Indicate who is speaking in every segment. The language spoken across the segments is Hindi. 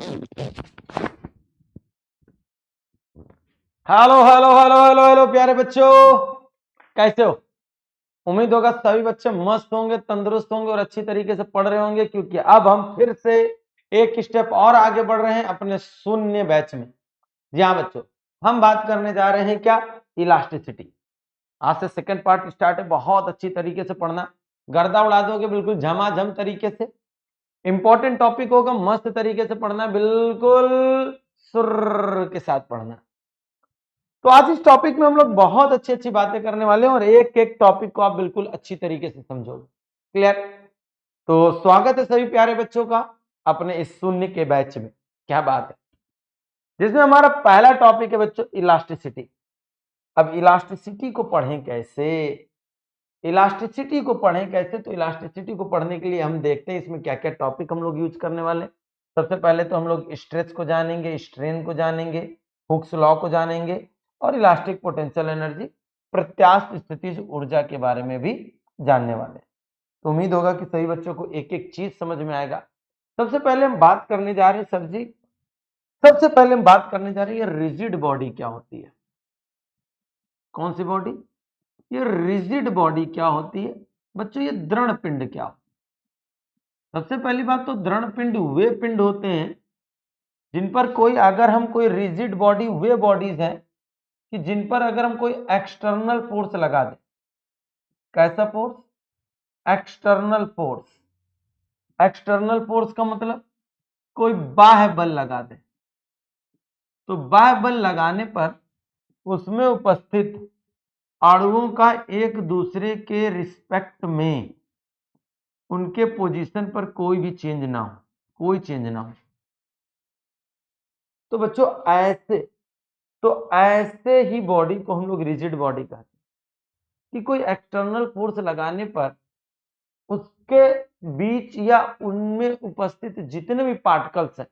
Speaker 1: Hello hello hello hello hello प्यारे बच्चों, कैसे हो? उम्मीद होगा सभी बच्चे मस्त होंगे, तंदुरुस्त होंगे और अच्छी तरीके से पढ़ रहे होंगे, क्योंकि अब हम फिर से एक स्टेप और आगे बढ़ रहे हैं अपने शून्य बैच में। जी हाँ बच्चों, हम बात करने जा रहे हैं क्या? इलास्टिसिटी। आज से सेकंड पार्ट स्टार्ट है। बहुत अच्छी तरीके से पढ़ना, गर्दा उड़ा दोगे बिल्कुल झमाझम तरीके से। इंपॉर्टेंट टॉपिक होगा, मस्त तरीके से पढ़ना, बिल्कुल सुर के साथ पढ़ना। तो आज इस टॉपिक में हम लोग बहुत अच्छी अच्छी बातें करने वाले हैं और एक एक टॉपिक को आप बिल्कुल अच्छी तरीके से समझोगे। क्लियर? तो स्वागत है सभी प्यारे बच्चों का अपने इस शून्य के बैच में। क्या बात है, जिसमें हमारा पहला टॉपिक है बच्चों इलास्टिसिटी। अब इलास्टिसिटी को पढ़ें कैसे? इलास्टिसिटी को पढ़ें कैसे? तो इलास्टिसिटी को पढ़ने के लिए हम देखते हैं इसमें क्या क्या टॉपिक हम लोग यूज करने वाले हैं। सबसे पहले तो हम लोग स्ट्रेस को जानेंगे, स्ट्रेन को जानेंगे, हुक्स लॉ को जानेंगे और इलास्टिक पोटेंशियल एनर्जी, प्रत्यास्थ स्थितिज ऊर्जा के बारे में भी जानने वाले हैं। तो उम्मीद होगा कि सभी बच्चों को एक एक चीज समझ में आएगा। सबसे पहले हम बात करने जा रहे हैं सर जी, सबसे पहले हम बात करने जा रहे हैं रिजिड बॉडी क्या होती है। कौन सी बॉडी? ये रिजिड बॉडी क्या होती है बच्चों? ये दृढ़ पिंड क्या होती है? सबसे पहली बात तो दृढ़ पिंड वे पिंड होते हैं जिन पर कोई, अगर हम कोई रिजिड बॉडी, वे बॉडीज हैं कि जिन पर अगर हम कोई एक्सटर्नल फोर्स लगा दें। कैसा force? External force. External force का मतलब कोई बाह्य बल लगा दे, तो बाह्य बल लगाने पर उसमें उपस्थित अणुओं का एक दूसरे के रिस्पेक्ट में उनके पोजीशन पर कोई भी चेंज ना हो, कोई चेंज ना हो। तो बच्चों ऐसे ही बॉडी को हम लोग रिजिड बॉडी कहते हैं कि कोई एक्सटर्नल फोर्स लगाने पर उसके बीच या उनमें उपस्थित जितने भी पार्टिकल्स हैं,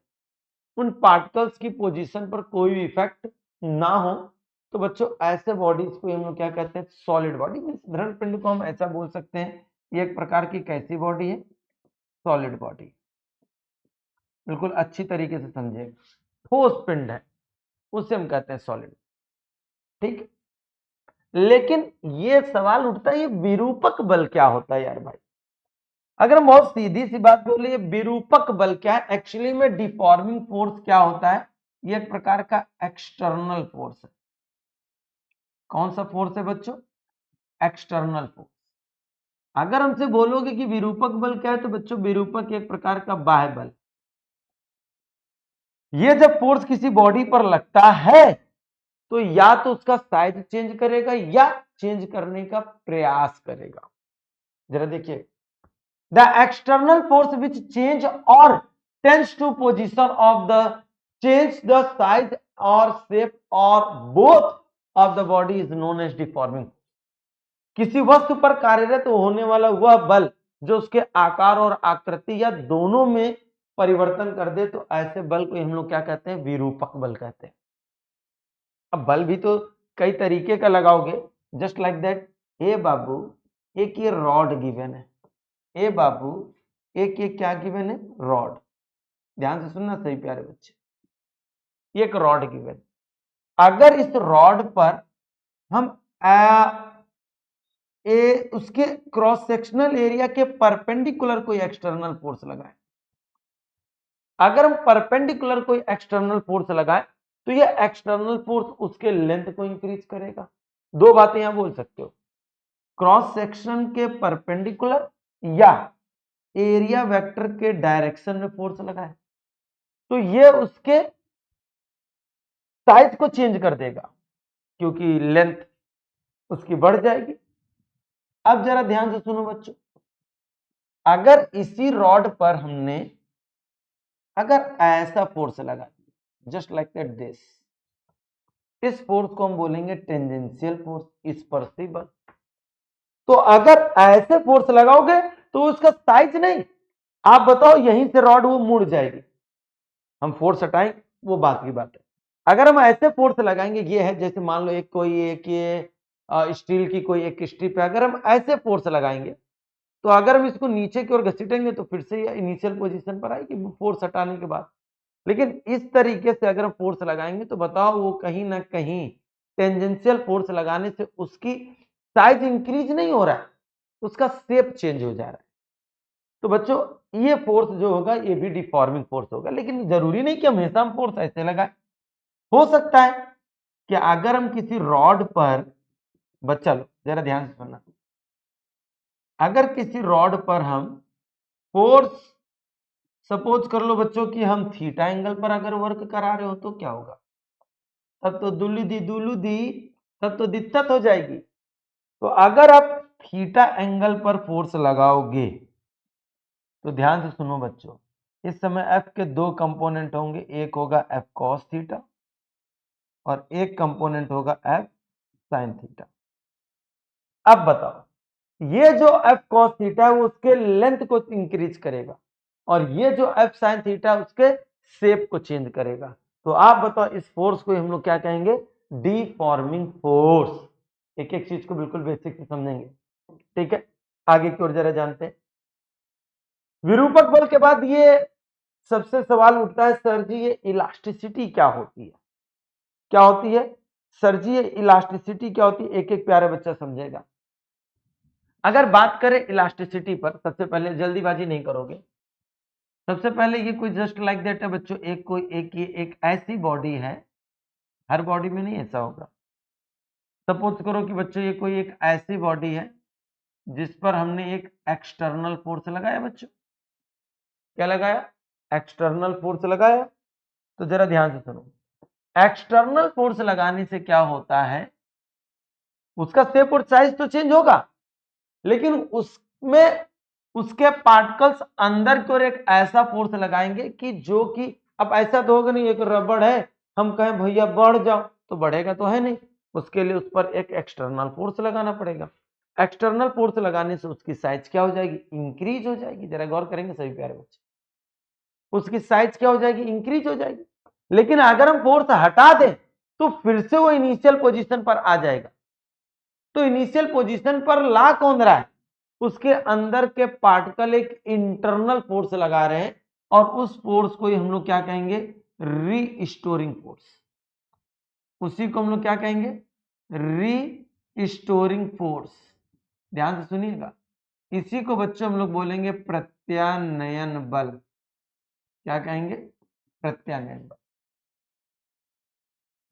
Speaker 1: उन पार्टिकल्स की पोजीशन पर कोई भी इफेक्ट ना हो। तो बच्चों ऐसे बॉडीज को हम लोग क्या कहते हैं? Solid body. मींस दृढ़ पिंड को हम ऐसा बोल सकते हैं, ये एक प्रकार की कैसी बॉडी है? Solid body. बिल्कुल अच्छी तरीके से समझिए, ठोस पिंड है उसे हम कहते हैं सॉलिड। ठीक, लेकिन ये सवाल उठता है, ये विरूपक बल क्या होता है यार भाई? अगर हम बहुत सीधी सी बात बोले, ये विरूपक बल क्या है? एक्चुअली में डिफॉर्मिंग फोर्स क्या होता है? ये एक प्रकार का एक्सटर्नल फोर्स है। कौन सा फोर्स है बच्चों? External force. अगर हमसे बोलोगे कि विरूपक बल क्या है, तो बच्चों विरूपक एक प्रकार का बाह्य बल। ये जब फोर्स किसी बॉडी पर लगता है तो या तो उसका साइज चेंज करेगा या चेंज करने का प्रयास करेगा। जरा देखिए, the external force which change और tends to position of the change the size और शेप और both of the body is known as deforming. किसी वस्तु पर कार्यरत होने वाला वह बल जो उसके आकार और आकृति या दोनों में परिवर्तन कर दे, तो ऐसे बल को हम लोग क्या कहते हैं? विरूपक बल कहते हैं। अब बल भी तो कई तरीके का लगाओगे, जस्ट लाइक दैट। ए बाबू, एक ये रॉड गिवन है। ए बाबू, एक ये क्या गिवन है? रॉड। ध्यान से सुनना सही प्यारे बच्चे, एक रॉड गिवन। अगर इस रॉड पर हम उसके क्रॉस सेक्शनल एरिया के परपेंडिकुलर कोई एक्सटर्नल फोर्स लगाए, अगर हम परपेंडिकुलर कोई एक्सटर्नल फोर्स लगाए तो ये एक्सटर्नल फोर्स उसके लेंथ को इंक्रीज करेगा। दो बातें यहां बोल सकते हो, क्रॉस सेक्शन के परपेंडिकुलर या एरिया वेक्टर के डायरेक्शन में फोर्स लगाए तो ये उसके साइज को चेंज कर देगा, क्योंकि लेंथ उसकी बढ़ जाएगी। अब जरा ध्यान से सुनो बच्चों, अगर इसी रॉड पर हमने अगर ऐसा फोर्स लगा दिया, जस्ट लाइक दैट दिस, इस फोर्स को हम बोलेंगे टेंजेंशियल फोर्स, स्पर्शी बल। तो अगर ऐसे फोर्स लगाओगे तो उसका साइज नहीं, आप बताओ, यहीं से रॉड वो मुड़ जाएगी, हम फोर्स हटाएं वो बात की बात है। अगर हम ऐसे फोर्स लगाएंगे, ये है जैसे मान लो एक कोई एक ये स्टील की कोई एक स्ट्रिप है, अगर हम ऐसे फोर्स लगाएंगे तो अगर हम इसको नीचे की ओर घसीटेंगे तो फिर से ये इनिशियल पोजीशन पर आएगी फोर्स हटाने के बाद। लेकिन इस तरीके से अगर हम फोर्स लगाएंगे तो बताओ वो कहीं ना कहीं टेंजेंशियल फोर्स लगाने से उसकी साइज इंक्रीज नहीं हो रहा है, उसका शेप चेंज हो जा रहा है। तो बच्चों ये फोर्स जो होगा ये भी डिफॉर्मिंग फोर्स होगा, लेकिन जरूरी नहीं कि हमेशा हम फोर्स ऐसे लगाए। हो सकता है कि अगर हम किसी रॉड पर, बच्चा लो जरा ध्यान से सुनना, अगर किसी रॉड पर हम फोर्स सपोज कर लो बच्चों कि हम थीटा एंगल पर अगर वर्क करा रहे हो तो क्या होगा, तब तो दुलू दी तब तो दिक्कत हो जाएगी। तो अगर आप थीटा एंगल पर फोर्स लगाओगे तो ध्यान से सुनो बच्चों, इस समय एफ के दो कंपोनेंट होंगे, एक होगा एफ कॉस थीटा और एक कंपोनेंट होगा एफ साइन थीटा। अब बताओ ये जो एफ कॉस थीटा है वो उसके लेंथ को इंक्रीज करेगा और ये जो एफ साइन थीटा उसके शेप को चेंज करेगा। तो आप बताओ इस फोर्स को हम लोग क्या कहेंगे, डिफॉर्मिंग फोर्स। एक एक चीज को बिल्कुल बेसिक से समझेंगे, ठीक है। आगे की ओर जरा जानते हैं। विरूपक बल के बाद ये सबसे सवाल उठता है, सर जी ये इलास्टिसिटी क्या होती है, क्या होती है सर जी ये इलास्टिसिटी क्या होती है, एक एक प्यारा बच्चा समझेगा। अगर बात करें इलास्टिसिटी पर, सबसे पहले जल्दीबाजी नहीं करोगे, सबसे पहले ये कोई जस्ट लाइक दैट है बच्चों, एक ऐसी बॉडी है, हर बॉडी में नहीं ऐसा होगा। सपोज करो कि बच्चों ये कोई एक ऐसी बॉडी है जिस पर हमने एक एक्सटर्नल फोर्स लगाया बच्चों, क्या लगाया, एक्सटर्नल फोर्स लगाया। तो जरा ध्यान से सुनो, एक्सटर्नल फोर्स लगाने से क्या होता है, उसका शेप और साइज तो चेंज होगा, लेकिन उसमें उसके पार्टिकल्स अंदर की ओर एक ऐसा फोर्स लगाएंगे कि जो कि, अब ऐसा तो होगा नहीं एक रबड़ है हम कहें भैया बढ़ जाओ तो बढ़ेगा तो है नहीं, उसके लिए उस पर एक एक्सटर्नल फोर्स लगाना पड़ेगा। एक्सटर्नल फोर्स लगाने से उसकी साइज क्या हो जाएगी, इंक्रीज हो जाएगी। जरा गौर करेंगे सभी प्यारे बच्चे, उसकी साइज क्या हो जाएगी, इंक्रीज हो जाएगी। लेकिन अगर हम फोर्स हटा दें तो फिर से वो इनिशियल पोजीशन पर आ जाएगा। तो इनिशियल पोजीशन पर ला कौन रहा है, उसके अंदर के पार्टिकल एक इंटरनल फोर्स लगा रहे हैं और उस फोर्स को ही हम लोग क्या कहेंगे, रीस्टोरिंग फोर्स। उसी को हम लोग क्या कहेंगे, रीस्टोरिंग फोर्स। ध्यान से सुनिएगा, इसी को बच्चों हम लोग बोलेंगे प्रत्यानयन बल। क्या कहेंगे, प्रत्यानयन बल।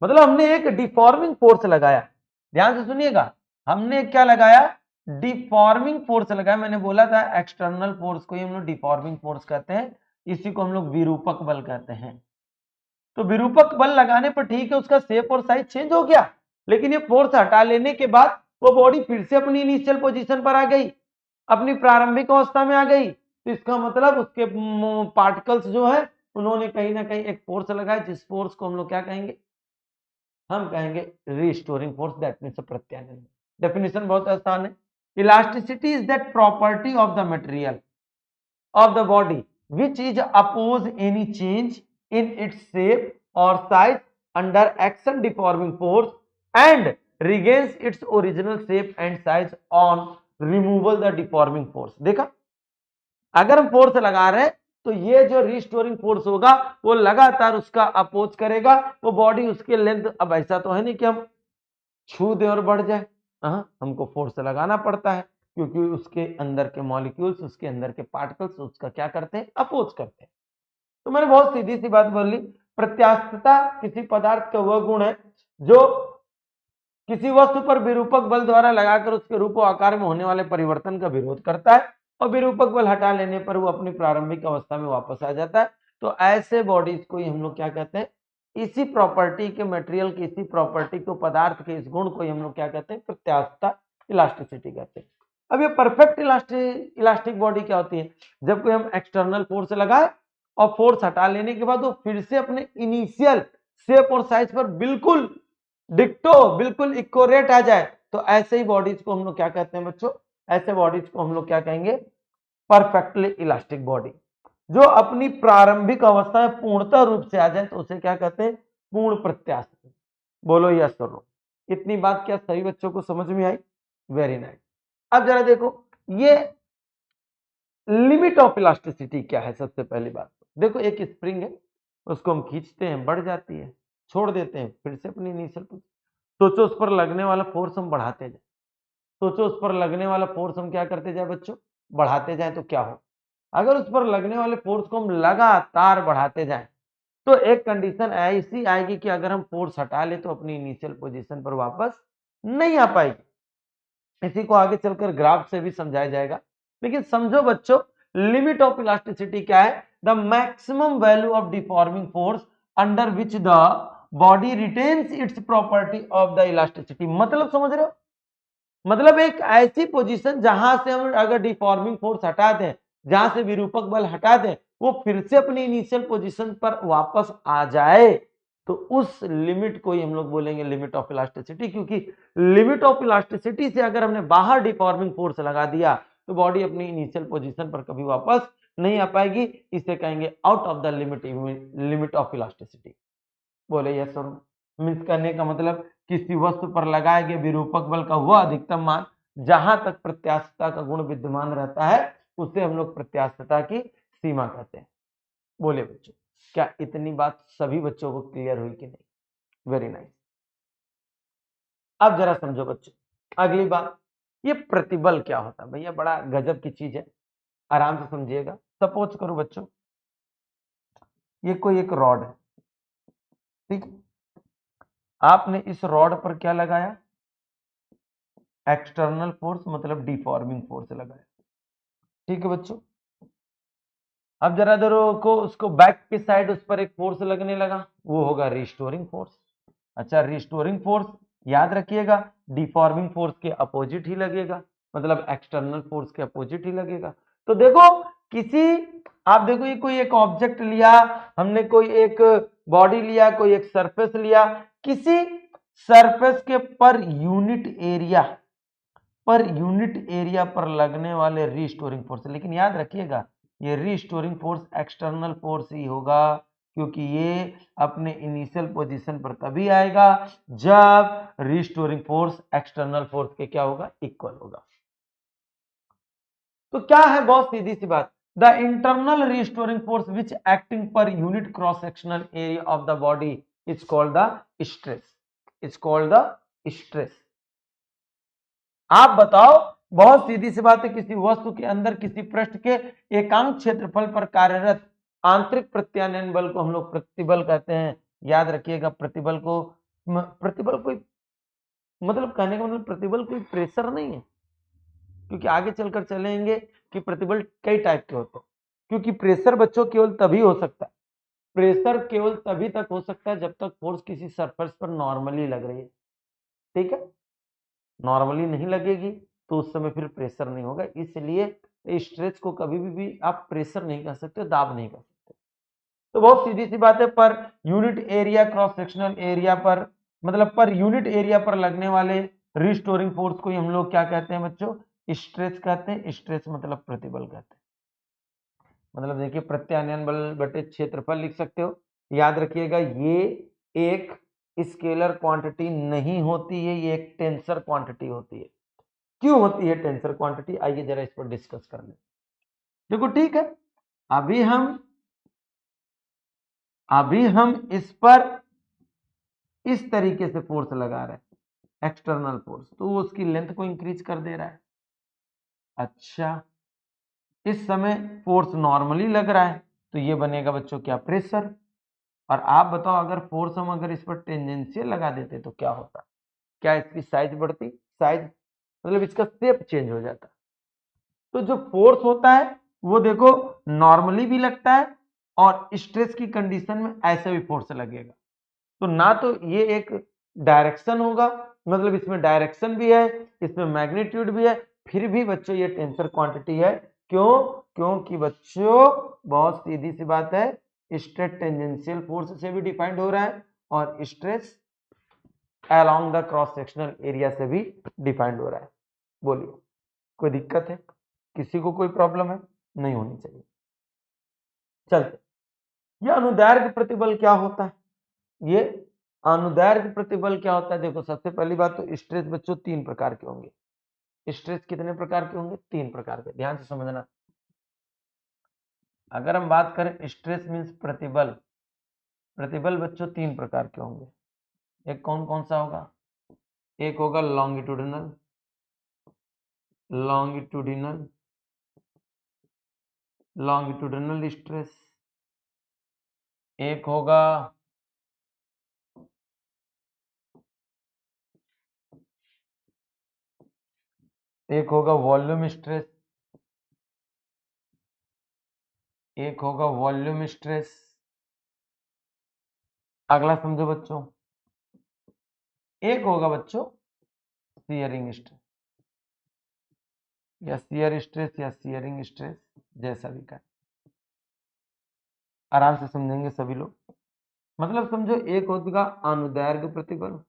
Speaker 1: मतलब हमने एक डिफॉर्मिंग फोर्स लगाया, ध्यान से सुनिएगा, हमने क्या लगाया, डिफॉर्मिंग फोर्स लगाया। मैंने बोला था एक्सटर्नल फोर्स को ही हम लोग डिफॉर्मिंग फोर्स कहते हैं, इसी को हम लोग विरूपक बल कहते हैं। तो विरूपक बल लगाने पर ठीक है उसका शेप और साइज चेंज हो गया, लेकिन ये फोर्स हटा लेने के बाद वो बॉडी फिर से अपनी इनिशियल पोजीशन पर आ गई, अपनी प्रारंभिक अवस्था में आ गई। तो इसका मतलब उसके पार्टिकल्स जो है उन्होंने कहीं ना कहीं एक फोर्स लगाया, जिस फोर्स को हम लोग क्या कहेंगे, हम कहेंगे रिस्टोरिंग फोर्स, दैट मींस प्रत्यानयन। डेफिनेशन बहुत आसान है, elasticity is that property of the material of the body which is oppose any change in its shape or size under action deforming force and regains its original shape and size on removal the deforming force। देखा, अगर हम फोर्स लगा रहे हैं तो ये जो रिस्टोरिंग फोर्स होगा वो लगातार उसका अपोज करेगा, वो बॉडी उसके लेंथ, अब ऐसा तो है नहीं कि हम छू दें और बढ़ जाए, हमको फोर्स लगाना पड़ता है क्योंकि उसके अंदर के मॉलिक्यूल्स, उसके अंदर के पार्टिकल्स उसका क्या करते हैं, अपोज करते हैं। तो मैंने बहुत सीधी सी बात बोली, प्रत्यास्थता किसी पदार्थ का वह गुण है जो किसी वस्तु पर विरूपक बल द्वारा लगाकर उसके रूप और आकार में होने वाले परिवर्तन का विरोध करता है और विरूपक बल हटा लेने पर वो अपनी प्रारंभिक अवस्था में वापस आ जाता है। तो ऐसे बॉडीज को ही हम लोग क्या कहते हैं, इसी प्रॉपर्टी के मटेरियल की, इसी प्रॉपर्टी को, पदार्थ के इस गुण को ही हम लोग क्या कहते हैं, प्रत्यास्थता, इलास्टिसिटी कहते हैं। अब ये परफेक्ट इलास्टिक बॉडी क्या होती है, जब कोई हम एक्सटर्नल फोर्स लगाए और फोर्स हटा लेने के बाद वो फिर से अपने इनिशियल शेप और साइज पर बिल्कुल डिक्टो, बिल्कुल इक्वरेट आ जाए, तो ऐसे ही बॉडीज को हम लोग क्या कहते हैं बच्चों, ऐसे बॉडीज को हम लोग क्या कहेंगे, परफेक्टली इलास्टिक बॉडी। जो अपनी प्रारंभिक अवस्था में पूर्णतः रूप से आ जाए तो उसे क्या कहते हैं, पूर्ण प्रत्यास्थ। बोलो यस और नो। इतनी बात क्या सभी बच्चों को समझ में आई, वेरी नाइस। अब जरा देखो ये लिमिट ऑफ इलास्टिसिटी क्या है। सबसे पहली बात देखो, एक स्प्रिंग है, उसको हम खींचते हैं, बढ़ जाती है, छोड़ देते हैं, फिर से अपनी इनिशियल पोजीशन। सोचो उस पर लगने वाला फोर्स हम बढ़ाते जाए, सोचो उस पर लगने वाला फोर्स हम क्या करते जाए बच्चों, बढ़ाते जाए तो क्या हो। अगर उस पर लगने वाले फोर्स को हम लगातार बढ़ाते जाएं तो एक कंडीशन ऐसी आएगी कि अगर हम फोर्स हटा ले तो अपनी इनिशियल पोजीशन पर वापस नहीं आ पाएगी। इसी को आगे चलकर ग्राफ से भी समझाया जाएगा, लेकिन समझो बच्चों लिमिट ऑफ इलास्टिसिटी क्या है, the maximum value of deforming force under which the body retains it's property of the elasticity. मतलब समझ रहे हो, मतलब एक ऐसी पोजीशन जहां से हम अगर डिफॉर्मिंग फोर्स हटा दें, जहां से विरूपक बल हटा दें, वो फिर से अपनी इनिशियल पोजीशन पर वापस आ जाए, तो उस लिमिट को ही हम लोग बोलेंगे लिमिट ऑफ इलास्टिसिटी। क्योंकि लिमिट ऑफ इलास्टिसिटी से अगर हमने बाहर डिफॉर्मिंग फोर्स लगा दिया तो बॉडी अपनी इनिशियल पोजीशन पर कभी वापस नहीं आ पाएगी, इसे कहेंगे out of the limit of elasticity. बोले यस सर। मीन्स करने का मतलब किसी वस्तु पर लगाए गए विरूपक बल का वह अधिकतम मान जहां तक प्रत्यास्थता का गुण विद्यमान रहता है उसे हम लोग प्रत्यास्थता की सीमा कहते हैं। बोले बच्चों, क्या इतनी बात सभी बच्चों को क्लियर हुई कि नहीं? Very nice. अब जरा समझो बच्चों अगली बात, ये प्रतिबल क्या होता है भैया, बड़ा गजब की चीज है, आराम से समझिएगा। सपोज करो बच्चों ये कोई एक रॉड है, ठीक, आपने इस रॉड पर क्या लगाया, एक्सटर्नल फोर्स मतलब डिफॉर्मिंग फोर्स लगाया, ठीक है बच्चों। अब जरा देखो को उसको बैक की साइड उस पर एक फोर्स लगने लगा, वो होगा रिस्टोरिंग फोर्स। अच्छा, रिस्टोरिंग फोर्स याद रखिएगा डिफॉर्मिंग फोर्स के अपोजिट ही लगेगा, मतलब एक्सटर्नल फोर्स के अपोजिट ही लगेगा। तो देखो किसी, आप देखो ये कोई एक ऑब्जेक्ट लिया हमने, कोई एक बॉडी लिया, कोई एक सरफेस लिया, किसी सरफेस के पर यूनिट एरिया पर लगने वाले रिस्टोरिंग फोर्स, लेकिन याद रखिएगा ये रिस्टोरिंग फोर्स एक्सटर्नल फोर्स ही होगा, क्योंकि ये अपने इनिशियल पोजीशन पर तभी आएगा जब रिस्टोरिंग फोर्स एक्सटर्नल फोर्स के क्या होगा, इक्वल होगा। तो क्या है, बहुत सीधी सी बात, the internal restoring force which acting per unit cross sectional area of the body is called the stress, is called the stress. आप बताओ, बहुत सीधी सी बात है, किसी वस्तु के अंदर किसी पृष्ठ के एकांक क्षेत्रफल पर कार्यरत आंतरिक प्रत्यानयन बल को हम लोग प्रतिबल कहते हैं। याद रखिएगा प्रतिबल कोई मतलब कहने का मतलब प्रतिबल कोई प्रेशर नहीं है, क्योंकि आगे चलकर चलेंगे कि प्रतिबल कई टाइप के होते हैं। क्योंकि प्रेशर बच्चों केवल तभी हो सकता है, प्रेशर केवल तभी तक हो सकता है जब तक फोर्स किसी सरफेस पर नॉर्मली लग रही है, ठीक है, नॉर्मली नहीं लगेगी तो उस समय फिर प्रेशर नहीं होगा। इसलिए स्ट्रेस को कभी भी आप प्रेशर नहीं कह सकते, दाब नहीं कह सकते। तो बहुत सीधी सी बात है, per unit area cross sectional area पर, मतलब पर यूनिट एरिया पर लगने वाले रिस्टोरिंग फोर्स को हम लोग क्या कहते हैं बच्चों, स्ट्रेस कहते हैं। स्ट्रेस मतलब प्रतिबल कहते हैं। मतलब देखिए प्रत्यानयन बल बटे क्षेत्रफल लिख सकते हो। याद रखिएगा ये एक स्केलर क्वांटिटी नहीं होती है, ये एक टेंसर क्वांटिटी होती है। क्यों होती है टेंसर क्वांटिटी, आइए जरा इस पर डिस्कस कर लें। देखो ठीक है, अभी हम इस पर इस तरीके से फोर्स लगा रहे हैं एक्सटर्नल फोर्स, तो वो उसकी लेंथ को इंक्रीज कर दे रहा है। अच्छा, इस समय फोर्स नॉर्मली लग रहा है तो ये बनेगा बच्चों क्या, प्रेशर। और आप बताओ अगर फोर्स हम अगर इस पर टेंजेंशियल लगा देते तो क्या होता, क्या इसकी साइज बढ़ती, साइज मतलब इसका शेप चेंज हो जाता। तो जो फोर्स होता है वो देखो नॉर्मली भी लगता है और स्ट्रेस की कंडीशन में ऐसे भी फोर्स लगेगा। तो ना तो ये एक डायरेक्शन होगा, मतलब इसमें डायरेक्शन भी है, इसमें मैग्नीट्यूड भी है, फिर भी बच्चों ये टेंसर क्वांटिटी है। क्यों? क्योंकि बच्चों बहुत सीधी सी बात है, स्ट्रेस टेंजेंशियल फोर्स से भी डिफाइंड हो रहा है और stress along the cross sectional area से भी डिफाइंड हो रहा है। बोलिए कोई दिक्कत है, किसी को कोई प्रॉब्लम है? नहीं होनी चाहिए। चलते, ये अनुदैर्घ्य प्रतिबल क्या होता है, ये अनुदैर्घ्य प्रतिबल क्या होता है। देखो सबसे पहली बात तो स्ट्रेस बच्चों तीन प्रकार के होंगे। स्ट्रेस कितने प्रकार के होंगे, तीन प्रकार के, ध्यान से समझना। अगर हम बात करें स्ट्रेस मीन्स प्रतिबल, प्रतिबल बच्चों तीन प्रकार के होंगे। एक कौन कौन सा होगा? एक होगा लॉन्गिट्यूडिनल, लॉन्गिट्यूडिनल लॉन्गिट्यूडिनल स्ट्रेस। एक होगा वॉल्यूम स्ट्रेस, एक होगा वॉल्यूम स्ट्रेस। अगला समझो बच्चों, एक होगा बच्चों शियरिंग स्ट्रेस या शियर स्ट्रेस या शियरिंग स्ट्रेस, जैसा भी कहें, आराम से समझेंगे सभी लोग। मतलब समझो, एक होगा अनुदैर्घ्य प्रतिबल,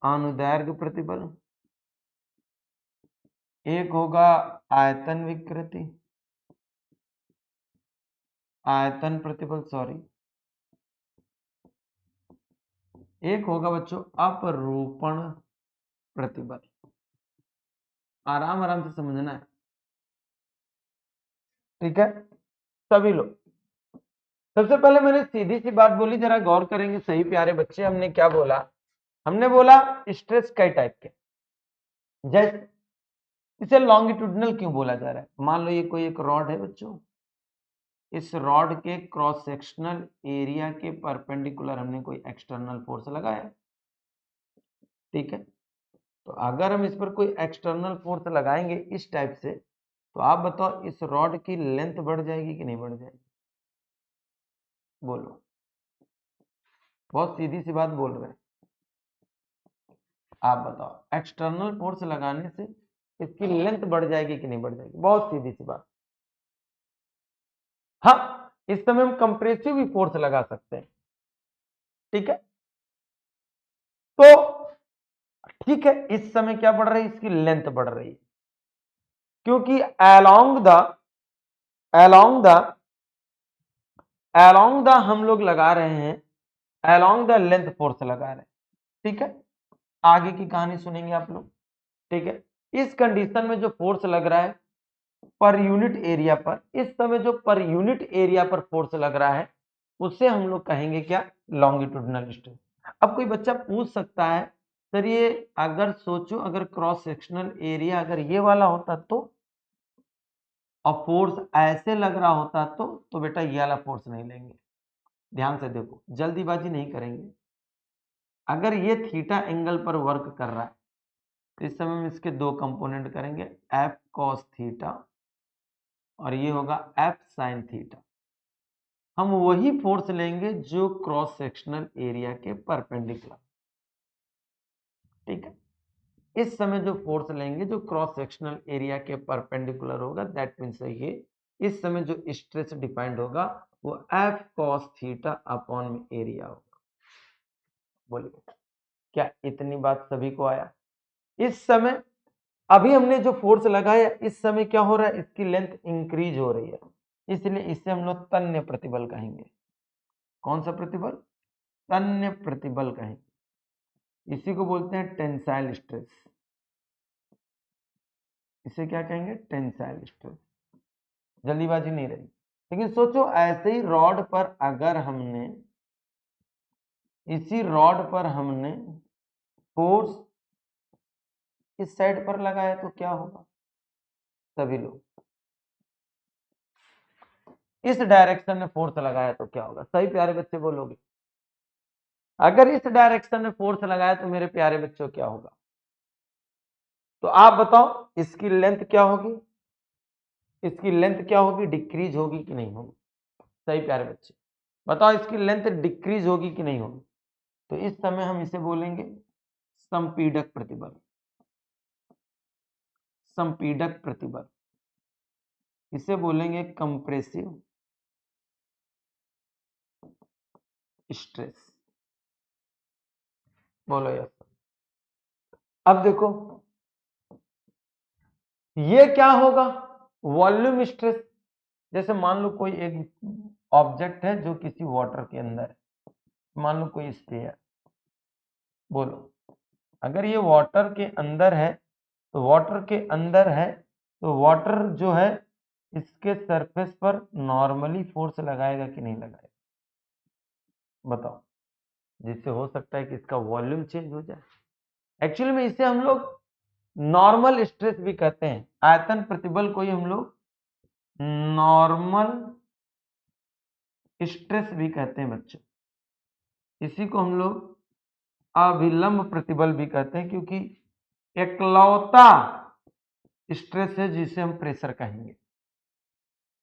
Speaker 1: अनुदैर्घ्य प्रतिबल। एक होगा आयतन विकृति, आयतन प्रतिबल, सॉरी। एक होगा बच्चों अपरूपण प्रतिबल। आराम आराम से समझना है, ठीक है सभी लोग। सबसे पहले मैंने सीधी सी बात बोली, जरा गौर करेंगे सही प्यारे बच्चे। हमने क्या बोला? हमने बोला स्ट्रेस कई टाइप के, जैसे इसे लॉन्गिट्यूडिनल क्यों बोला जा रहा है? मान लो ये कोई एक रॉड है बच्चों, इस रॉड के क्रॉस सेक्शनल एरिया के परपेंडिकुलर हमने कोई एक्सटर्नल फोर्स लगाया, ठीक है। तो अगर हम इस पर कोई एक्सटर्नल फोर्स लगाएंगे इस टाइप से, तो आप बताओ इस रॉड की लेंथ बढ़ जाएगी कि नहीं बढ़ जाएगी? बोलो, बहुत सीधी सी बात बोल रहे हैं, आप बताओ एक्सटर्नल फोर्स लगाने से इसकी लेंथ बढ़ जाएगी कि नहीं बढ़ जाएगी? बहुत सीधी सी बात। हाँ, इस समय हम कंप्रेसिव भी फोर्स लगा सकते हैं, ठीक है। तो ठीक है, इस समय क्या बढ़ रही है? इसकी लेंथ बढ़ रही है, क्योंकि अलोंग द हम लोग लगा रहे हैं, अलोंग द लेंथ फोर्स लगा रहे हैं, ठीक है। आगे की कहानी सुनेंगे आप लोग, ठीक है। इस कंडीशन में जो फोर्स लग रहा है पर यूनिट एरिया पर, इस समय जो पर यूनिट एरिया पर फोर्स लग रहा है, उससे हम लोग कहेंगे क्या? Longitudinal stress. अब कोई बच्चा पूछ सकता है, सर ये अगर सोचो, अगर क्रॉस सेक्शनल एरिया अगर ये वाला होता तो, और फोर्स ऐसे लग रहा होता तो बेटा ये वाला फोर्स नहीं लेंगे। ध्यान से देखो, जल्दीबाजी नहीं करेंगे। अगर ये थीटा एंगल पर वर्क कर रहा है, तो इस समय हम इसके दो कंपोनेंट करेंगे, एफ कॉस थीटा और ये होगा एफ साइन थीटा। हम वही फोर्स लेंगे जो क्रॉस सेक्शनल एरिया के परपेंडिकुलर, ठीक है। इस समय जो फोर्स लेंगे जो क्रॉस सेक्शनल एरिया के परपेंडिकुलर होगा, दैट मीन्स ये इस समय जो स्ट्रेस डिफाइंड होगा वो एफ कॉस थीटा अपॉन में एरिया होगा। बोलिए, क्या इतनी बात सभी को आया? इस समय अभी हमने जो फोर्स लगाया, इस समय क्या हो रहा है? इसकी लेंथ इंक्रीज हो रही है, इसलिए इसे हम लोग तन्य प्रतिबल कहेंगे। कौन सा प्रतिबल? तन्य प्रतिबल कहेंगे। इसी को बोलते हैं टेंसाइल स्ट्रेस। इसे क्या कहेंगे? Tensile stress. जल्दीबाजी नहीं रही, लेकिन सोचो ऐसे ही रॉड पर अगर हमने, इसी रॉड पर हमने फोर्स इस साइड पर लगाया तो क्या होगा? सभी लोग, इस डायरेक्शन में फोर्स लगाया तो क्या होगा? सही प्यारे बच्चे बोलोगे? अगर इस डायरेक्शन में फोर्स लगाया तो मेरे प्यारे बच्चों क्या होगा? तो आप बताओ इसकी लेंथ क्या होगी? इसकी लेंथ क्या होगी? डिक्रीज होगी कि नहीं होगी? सही प्यारे बच्चे बताओ, इसकी लेंथ डिक्रीज होगी कि नहीं होगी? तो इस समय हम इसे बोलेंगे संपीडक प्रतिबल। संपीडक प्रतिबल, इसे बोलेंगे कंप्रेसिव स्ट्रेस। बोलो यस। अब देखो ये क्या होगा? Volume stress. जैसे मान लो कोई एक ऑब्जेक्ट है जो किसी वाटर के अंदर है, मान लो कोई स्फीयर। बोलो, अगर ये वाटर के अंदर है, तो वाटर के अंदर है तो वाटर जो है इसके सरफेस पर नॉर्मली फोर्स लगाएगा कि नहीं लगाएगा? बताओ, जिससे हो सकता है कि इसका वॉल्यूम चेंज हो जाए। एक्चुअली में इसे हम लोग नॉर्मल स्ट्रेस भी कहते हैं। आयतन प्रतिबल को ही हम लोग नॉर्मल स्ट्रेस भी कहते हैं बच्चों। इसी को हम लोग अभिलंब प्रतिबल भी कहते हैं, क्योंकि एकलौता स्ट्रेस है जिसे हम प्रेशर कहेंगे।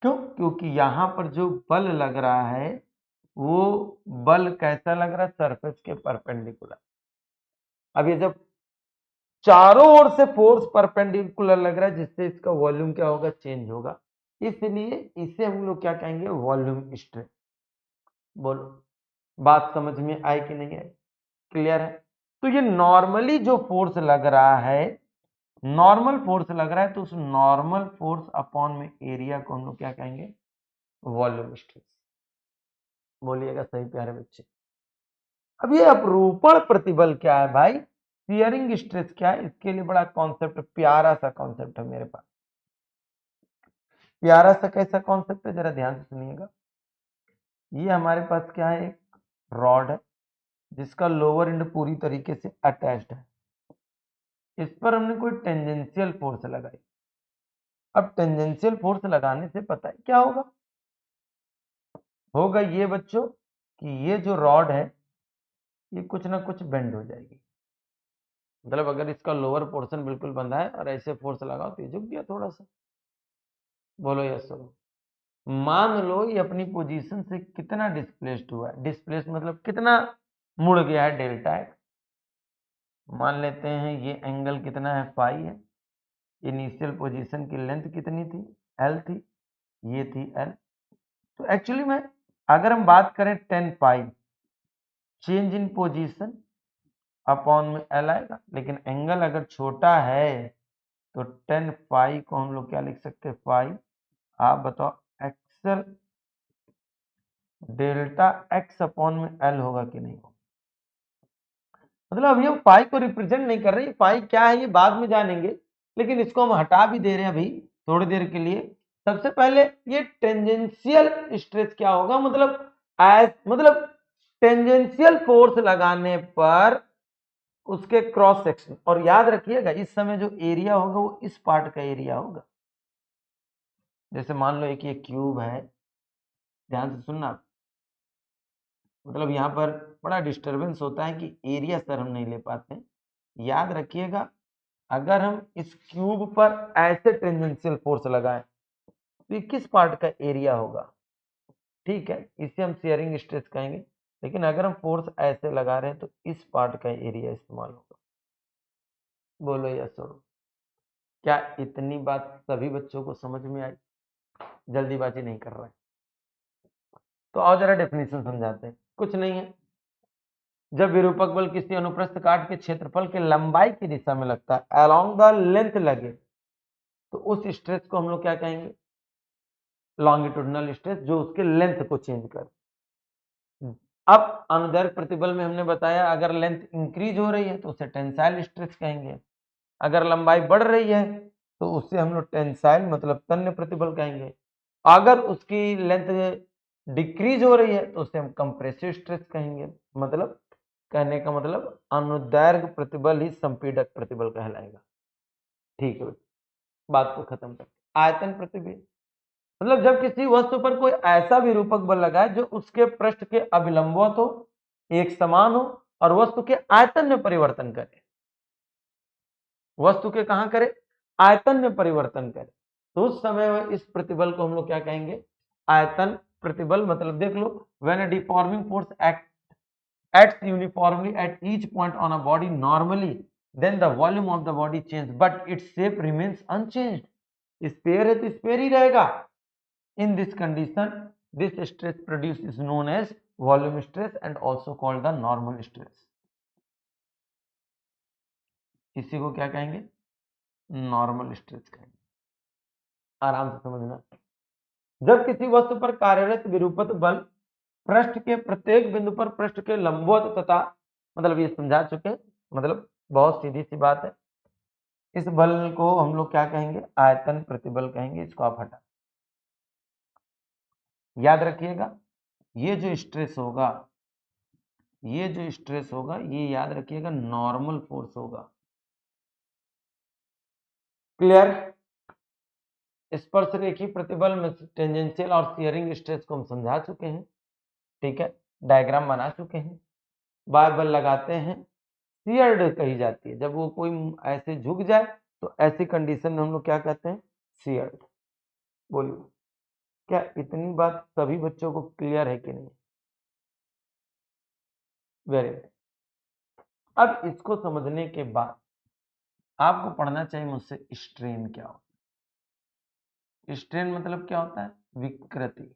Speaker 1: क्यों? क्योंकि यहां पर जो बल लग रहा है वो बल कैसा लग रहा है? सरफेस के परपेंडिकुलर। अब ये जब चारों ओर से फोर्स परपेंडिकुलर लग रहा है, जिससे इसका वॉल्यूम क्या होगा? चेंज होगा। इसलिए इसे हम लोग क्या कहेंगे? Volume stress. बोलो, बात समझ में आई कि नहीं आई? क्लियर है? तो ये नॉर्मली जो फोर्स लग रहा है, नॉर्मल फोर्स लग रहा है, तो उस नॉर्मल फोर्स अपॉन में एरिया को हम लोग क्या कहेंगे? Volume stress. बोलिएगा सही प्यारे बच्चे। अब ये अपरूपण प्रतिबल क्या है भाई? शियरिंग स्ट्रेस क्या है? इसके लिए बड़ा कॉन्सेप्ट, प्यारा सा कॉन्सेप्ट है मेरे पास। प्यारा सा कैसा कॉन्सेप्ट है? जरा ध्यान से सुनिएगा। ये हमारे पास क्या है? एक रॉड है जिसका लोअर एंड पूरी तरीके से अटैच्ड है। इस पर हमने कोई टेंजेंशियल फोर्स लगाई। अब टेंजेंशियल फोर्स लगाने से पता है क्या होगा? होगा ये बच्चों कि ये जो रॉड है ये कुछ ना कुछ बेंड हो जाएगी। मतलब अगर इसका लोअर पोर्शन बिल्कुल बंधा है और ऐसे फोर्स लगाओ तो ये झुक गया थोड़ा सा। बोलो यस बोलो। मान लो ये अपनी पोजीशन से कितना डिस्प्लेस्ड हुआ है? डिस्प्लेस्ड मतलब कितना मुड़ गया है? Delta x. मान लेते हैं ये एंगल कितना है? फाई है। इनिशियल पोजीशन की लेंथ कितनी थी? एल थी। ये थी एल। तो एक्चुअली में अगर हम बात करें 10 पाई चेंज इन पोजीशन अपॉन में एल आएगा, लेकिन एंगल अगर छोटा है तो 10 पाई को हम लोग क्या लिख सकते हैं? पाई। आप बताओ एक्सल डेल्टा एक्स अपॉन में एल होगा कि नहीं होगा? मतलब अभी हम पाई को रिप्रेजेंट नहीं कर रहे। पाई क्या है ये बाद में जानेंगे, लेकिन इसको हम हटा भी दे रहे हैं अभी थोड़ी देर के लिए। सबसे पहले ये टेंजेंशियल स्ट्रेस क्या होगा? मतलब टेंजेंशियल फोर्स लगाने पर उसके क्रॉस सेक्शन, और याद रखिएगा इस समय जो एरिया होगा वो इस पार्ट का एरिया होगा। जैसे मान लो एक ये क्यूब है, ध्यान से सुनना। मतलब यहाँ पर बड़ा डिस्टरबेंस होता है कि एरिया सर हम नहीं ले पाते। याद रखिएगा, अगर हम इस क्यूब पर ऐसे टेंजेंशियल फोर्स लगाएं तो ये किस पार्ट का एरिया होगा? ठीक है, इसे हम शियरिंग स्ट्रेस कहेंगे। लेकिन अगर हम फोर्स ऐसे लगा रहे हैं तो इस पार्ट का एरिया इस्तेमाल होगा। बोलो यस और। क्या इतनी बात सभी बच्चों को समझ में आई? जल्दीबाजी नहीं कर रहे हैं तो आओ जरा डेफिनेशन समझाते हैं। कुछ नहीं है, जब विरूपक बल किसी अनुप्रस्थ काट के क्षेत्रफल के लंबाई की दिशा में लगता है, अलोंग द लेंथ लगे, तो उस स्ट्रेस को हम लोग क्या कहेंगे? लॉन्गिट्यूडनल स्ट्रेस, जो उसके लेंथ को चेंज कर। अब अनुदैर्घ्य प्रतिबल में हमने बताया अगर लेंथ इंक्रीज हो रही है तो उसे टेंसाइल स्ट्रेस कहेंगे। अगर लंबाई बढ़ रही है तो उससे हम लोग टेंसाइल मतलब तन्य प्रतिबल कहेंगे। अगर उसकी लेंथ डिक्रीज हो रही है तो उसे हम कंप्रेसिव स्ट्रेस कहेंगे। मतलब कहने का मतलब अनुदैर्घ्य प्रतिबल ही संपीड़क प्रतिबल कहलाएगा। ठीक है, बात को खत्म करते। आयतन प्रतिबल मतलब जब किसी वस्तु पर कोई ऐसा विरूपक बल लगाए जो उसके पृष्ठ के अभिलंबवत हो, एक समान हो और वस्तु के आयतन में परिवर्तन करे। वस्तु के कहां करे? आयतन में परिवर्तन करे। तो उस समय इस प्रतिबल को हम लोग क्या कहेंगे? आयतन प्रतिबल। मतलब देख लो, when a deforming force acts uniformly at each point on a body normally, then the volume of the body changes but its shape remains unchanged. Sphere है तो स्पेयर ही रहेगा। In this condition, this stress produced is known as volume stress and also called the normal stress. इसी को क्या कहेंगे? नॉर्मल स्ट्रेस कहेंगे। आराम से समझना। जब किसी वस्तु पर कार्यरत विरूपक बल पृष्ठ के प्रत्येक बिंदु पर पृष्ठ के लंबवत तथा, मतलब ये समझा चुके, मतलब बहुत सीधी सी बात है। इस बल को हम लोग क्या कहेंगे? आयतन प्रतिबल कहेंगे। इसको आप हटा, याद रखिएगा ये जो स्ट्रेस होगा ये जो स्ट्रेस होगा ये याद रखिएगा नॉर्मल फोर्स होगा। क्लियर? स्पर्शरेखीय प्रतिबल में टेंजेंशियल और शियरिंग स्ट्रेस को हम समझा चुके हैं, ठीक है, डायग्राम बना चुके हैं। बाय बल लगाते हैं, शियर्ड कही जाती है जब वो कोई ऐसे झुक जाए, तो ऐसी कंडीशन में हम लोग क्या कहते हैं, शियर्ड। बोलिए क्या इतनी बात सभी बच्चों को क्लियर है कि नहीं? Very good. अब इसको समझने के बाद आपको पढ़ना चाहिए मुझसे स्ट्रेन क्या होता है। स्ट्रेन मतलब क्या होता है? विकृति।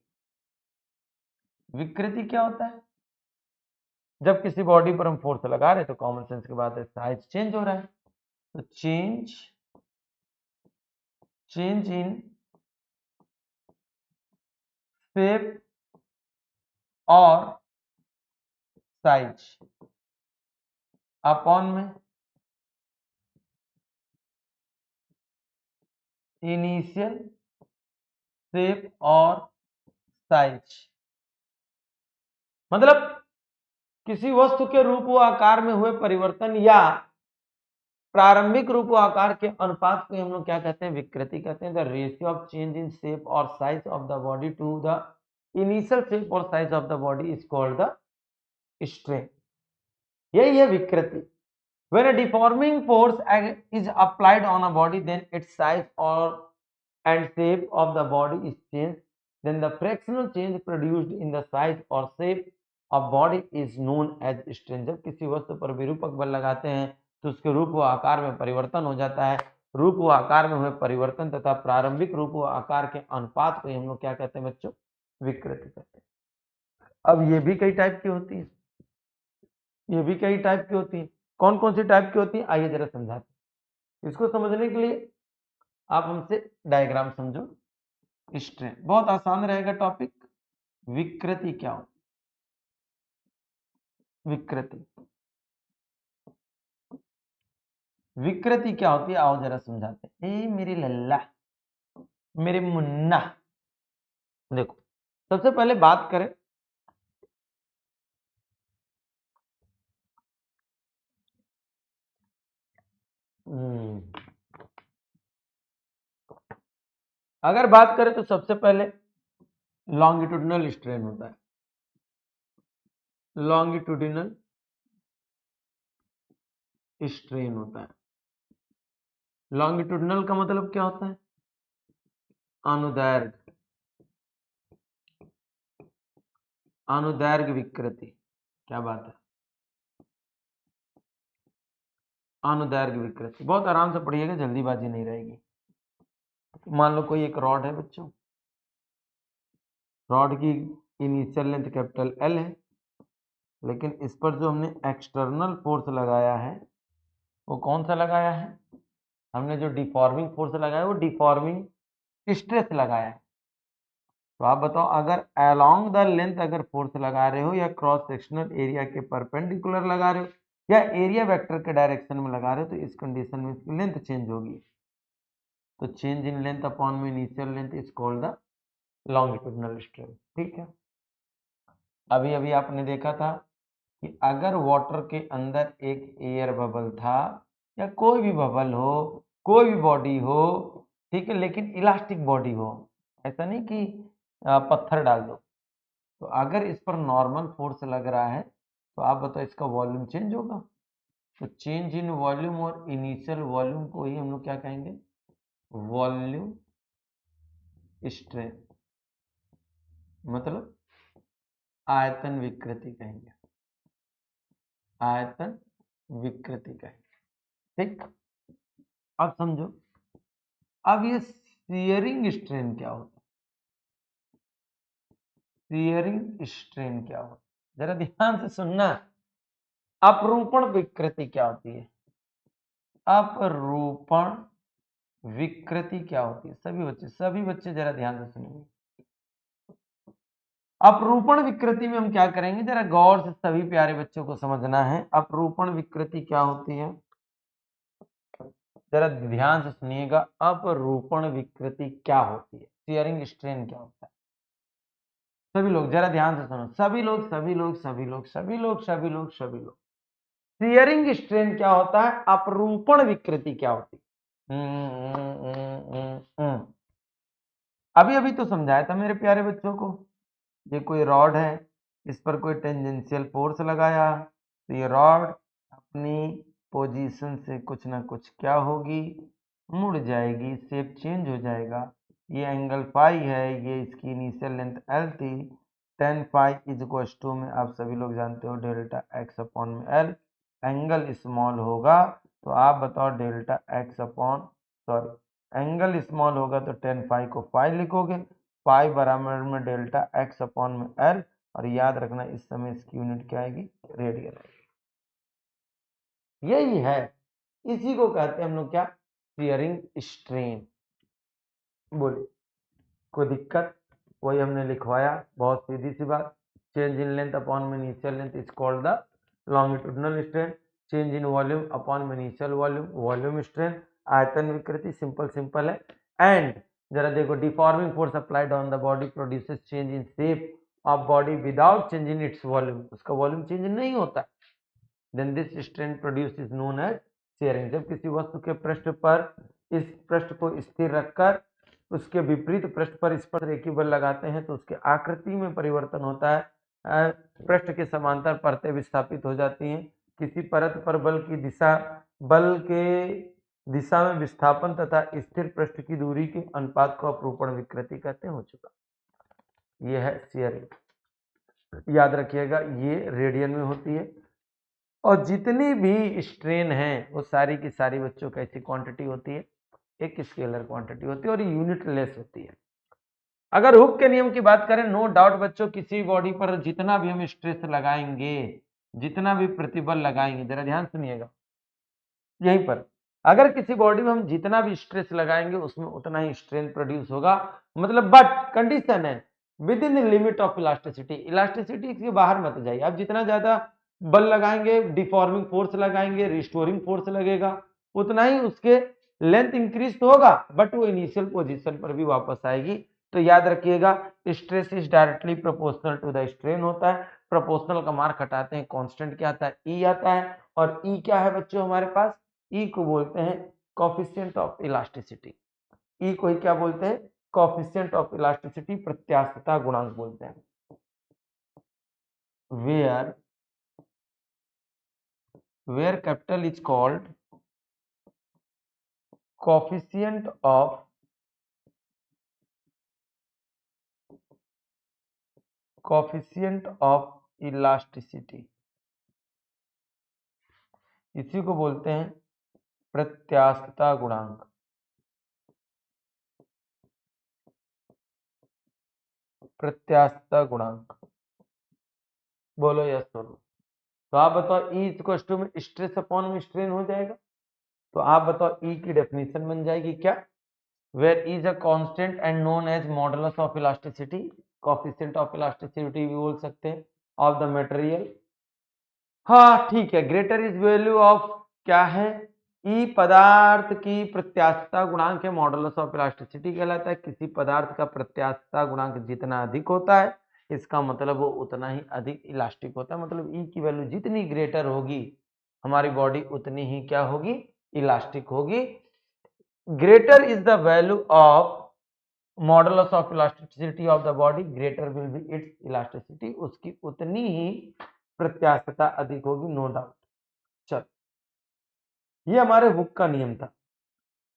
Speaker 1: विकृति क्या होता है? जब किसी बॉडी पर हम फोर्स लगा रहे तो कॉमन सेंस के बाद साइज चेंज हो रहा है, तो चेंज इन शेप और साइज अपॉन में इनिशियल शेप और साइज। मतलब किसी वस्तु के रूप व आकार में हुए परिवर्तन या प्रारंभिक रूप व आकार के अनुपात को हम लोग क्या कहते हैं, विकृति कहते हैं। The ratio of change in shape और size of the body to the initial shape और size of the body is called the strain. यही है विकृति। When a deforming force is applied on a body, then its size or and shape of the body is changed. Then the fractional change produced in the size or shape of body is known as strain. जब किसी वस्तु पर विरूपक बल लगाते हैं तो उसके रूप व आकार में परिवर्तन हो जाता है। रूप व आकार में हुए परिवर्तन तथा प्रारंभिक रूप व आकार के अनुपात को हम लोग क्या कहते हैं बच्चों, विकृति कहते हैं। अब ये भी कई टाइप की होती है, ये भी कई टाइप की होती है। कौन कौन सी टाइप की होती है आइए जरा समझाते हैं। इसको समझने के लिए आप हमसे डायग्राम समझो। स्ट्रेन बहुत आसान रहेगा टॉपिक। विकृति क्या हो? विकृति विकृति क्या होती है आओ जरा समझाते हैं। ए मेरी लल्ला, मेरे मुन्ना, देखो सबसे पहले बात करें अगर बात करें तो सबसे पहले लॉन्गिट्यूडिनल स्ट्रेन होता है। लॉन्गिट्यूडिनल स्ट्रेन होता है। लॉन्गिट्यूडिनल का मतलब क्या होता है? अनुदैर्घ्य, अनुदैर्घ्य विकृति। क्या बात है, अनुदैर्घ्य विकृति। बहुत आराम से पढ़िएगा, जल्दीबाजी नहीं रहेगी। मान लो कोई एक रॉड है बच्चों, रॉड की इनिशियल लेंथ कैपिटल एल है, लेकिन इस पर जो हमने एक्सटर्नल फोर्स लगाया है वो कौन सा लगाया है? हमने जो डिफॉर्मिंग फोर्स लगाया है वो डिफॉर्मिंग स्ट्रेस लगाया है। तो आप बताओ अगर अलोंग द लेंथ अगर फोर्स लगा रहे हो या क्रॉस सेक्शनल एरिया के परपेंडिकुलर लगा रहे हो या एरिया वेक्टर के डायरेक्शन में लगा रहे हो तो इस कंडीशन में इसकी लेंथ चेंज होगी। तो चेंज इन लेंथ अपॉन में initial length is called the longitudinal strain. ठीक है, अभी अभी आपने देखा था कि अगर वाटर के अंदर एक एयर बबल था या कोई भी बबल हो, कोई भी बॉडी हो, ठीक है, लेकिन इलास्टिक बॉडी हो, ऐसा नहीं कि पत्थर डाल दो, तो अगर इस पर नॉर्मल फोर्स लग रहा है तो आप बताओ इसका वॉल्यूम चेंज होगा। तो चेंज इन वॉल्यूम और इनिशियल वॉल्यूम को ही हम लोग क्या कहेंगे, वॉल्यूम स्ट्रेन, मतलब आयतन विकृति कहेंगे, आयतन विकृति कहेंगे। ठीक, अब समझो, अब ये शियरिंग स्ट्रेन क्या होता है? शियरिंग स्ट्रेन क्या होता है जरा ध्यान से सुनना। अपरूपण विकृति क्या होती है? अपरूपण विकृति क्या होती है? सभी बच्चे जरा ध्यान से सुनिए। अपरूपण विकृति में हम क्या करेंगे, जरा गौर से सभी प्यारे बच्चों को समझना है। अपरूपण विकृति क्या होती है, जरा ध्यान से सुनिएगा। अपरूपण विकृति क्या होती है, शियरिंग स्ट्रेन क्या होता है? सभी लोग जरा ध्यान से सुनो, सभी लोग सभी लोग सभी लोग सभी लोग सभी लोग सभी लोग, शियरिंग स्ट्रेन क्या होता है, अपरूपण विकृति क्या होती है। अभी अभी तो समझाया था मेरे प्यारे बच्चों को, ये कोई रॉड है, इस पर कोई टेंजेंशियल फोर्स लगाया तो ये रॉड अपनी पोजीशन से कुछ ना कुछ क्या होगी, मुड़ जाएगी, शेप चेंज हो जाएगा। ये एंगल फाई है, ये इसकी इनिशियल लेंथ एल थी, tan phi is equal to में आप सभी लोग जानते हो डेल्टा एक्स अपॉन में एल, एंगल स्मॉल होगा तो आप बताओ delta x upon, sorry angle small होगा तो टेन फाई को फाई लिखोगे, पाई बराबर में डेल्टा एक्स अपॉन में एल, और याद रखना इस समय इसकी यूनिट क्या आएगी, रेडियन आएगी। यही है, इसी को कहते हैं हम लोग क्या, शियरिंग स्ट्रेन। बोलिए कोई दिक्कत, वही हमने लिखवाया, बहुत सीधी सी बात, चेंज इन लेंथ अपॉन में initial length is called the longitudinal strain, change in volume upon में इनिशियल वॉल्यूम वॉल्यूम स्ट्रेन, आयतन विकृति सिंपल सिंपल है। एंड जरा देखो, deforming force applied on the body produces change in shape of body without change in its volume, उसका वॉल्यूम चेंज नहीं होता, then this strain produce is known as shearing. जब किसी वस्तु के पृष्ठ पर इस पृष्ठ को स्थिर रखकर उसके विपरीत पृष्ठ पर इस पर रेखीय बल लगाते हैं तो उसके आकृति में परिवर्तन होता है, पृष्ठ के समांतर परतें विस्थापित हो जाती हैं, किसी परत पर बल की दिशा, बल के दिशा में विस्थापन तथा स्थिर पृष्ठ की दूरी के अनुपात को अपरूपण विकृति कहते हैं। हो चुका, यह है शियरिंग। याद रखिएगा ये रेडियन में होती है, और जितनी भी स्ट्रेन है वो सारी की सारी बच्चों की ऐसी क्वांटिटी होती है, एक स्केलर क्वांटिटी होती है और यूनिट लेस होती है। अगर हुक के नियम की बात करें, नो डाउट बच्चों, किसी बॉडी पर जितना भी हम स्ट्रेस लगाएंगे, जितना भी प्रतिबल लगाएंगे, जरा ध्यान सुनिएगा, यहीं पर अगर किसी बॉडी में हम जितना भी स्ट्रेस लगाएंगे उसमें उतना ही स्ट्रेन प्रोड्यूस होगा, मतलब बट कंडीशन है with in the limit of elasticity, elasticity के बाहर मत जाइए। आप जितना ज्यादा बल लगाएंगे, डिफॉर्मिंग फोर्स लगाएंगे, रिस्टोरिंग फोर्स लगेगा, उतना ही उसके लेंथ इंक्रीज तो होगा बट वो इनिशियल पोजीशन पर भी वापस आएगी। तो याद रखिएगा, stress is directly proportional to the strain होता है, प्रोपोर्शनल का मार्क हटाते हैं, कांस्टेंट क्या आता है, ई आता है, और ई क्या है बच्चों हमारे पास, ई को बोलते हैं कोफिशिएंट ऑफ इलास्टिसिटी, ई को ही क्या बोलते हैं, कोफिशिएंट ऑफ इलास्टिसिटी, प्रत्यास्थता गुणांक बोलते हैं। Where capital is called coefficient of elasticity, इसी को बोलते हैं प्रत्यास्थता गुणांक। प्रत्यास्थता गुणांक, बोलो यस बोलो। तो आप बताओ ई इक्वल टू में स्ट्रेस अपॉन में स्ट्रेन हो जाएगा, तो आप बताओ ई की डेफिनेशन बन जाएगी क्या, where is a constant and known as modulus of elasticity, coefficient of elasticity भी बोल सकते हैं, ऑफ द मटेरियल। हाँ ठीक है, ग्रेटर इज वैल्यू ऑफ क्या है, ई पदार्थ की प्रत्यास्थता गुणांक है, मॉडुलस ऑफ इलास्टिसिटी कहलाता है। किसी पदार्थ का प्रत्यास्थता गुणांक जितना अधिक होता है इसका मतलब वो उतना ही अधिक इलास्टिक होता है, मतलब ई की वैल्यू जितनी ग्रेटर होगी हमारी बॉडी उतनी ही क्या होगी, इलास्टिक होगी। Greater is the value of modulus of elasticity of the body, greater will be it's elasticity, उसकी उतनी ही प्रत्यास्थता अधिक होगी, नो डाउट। चल, ये हमारे हुक का नियम था।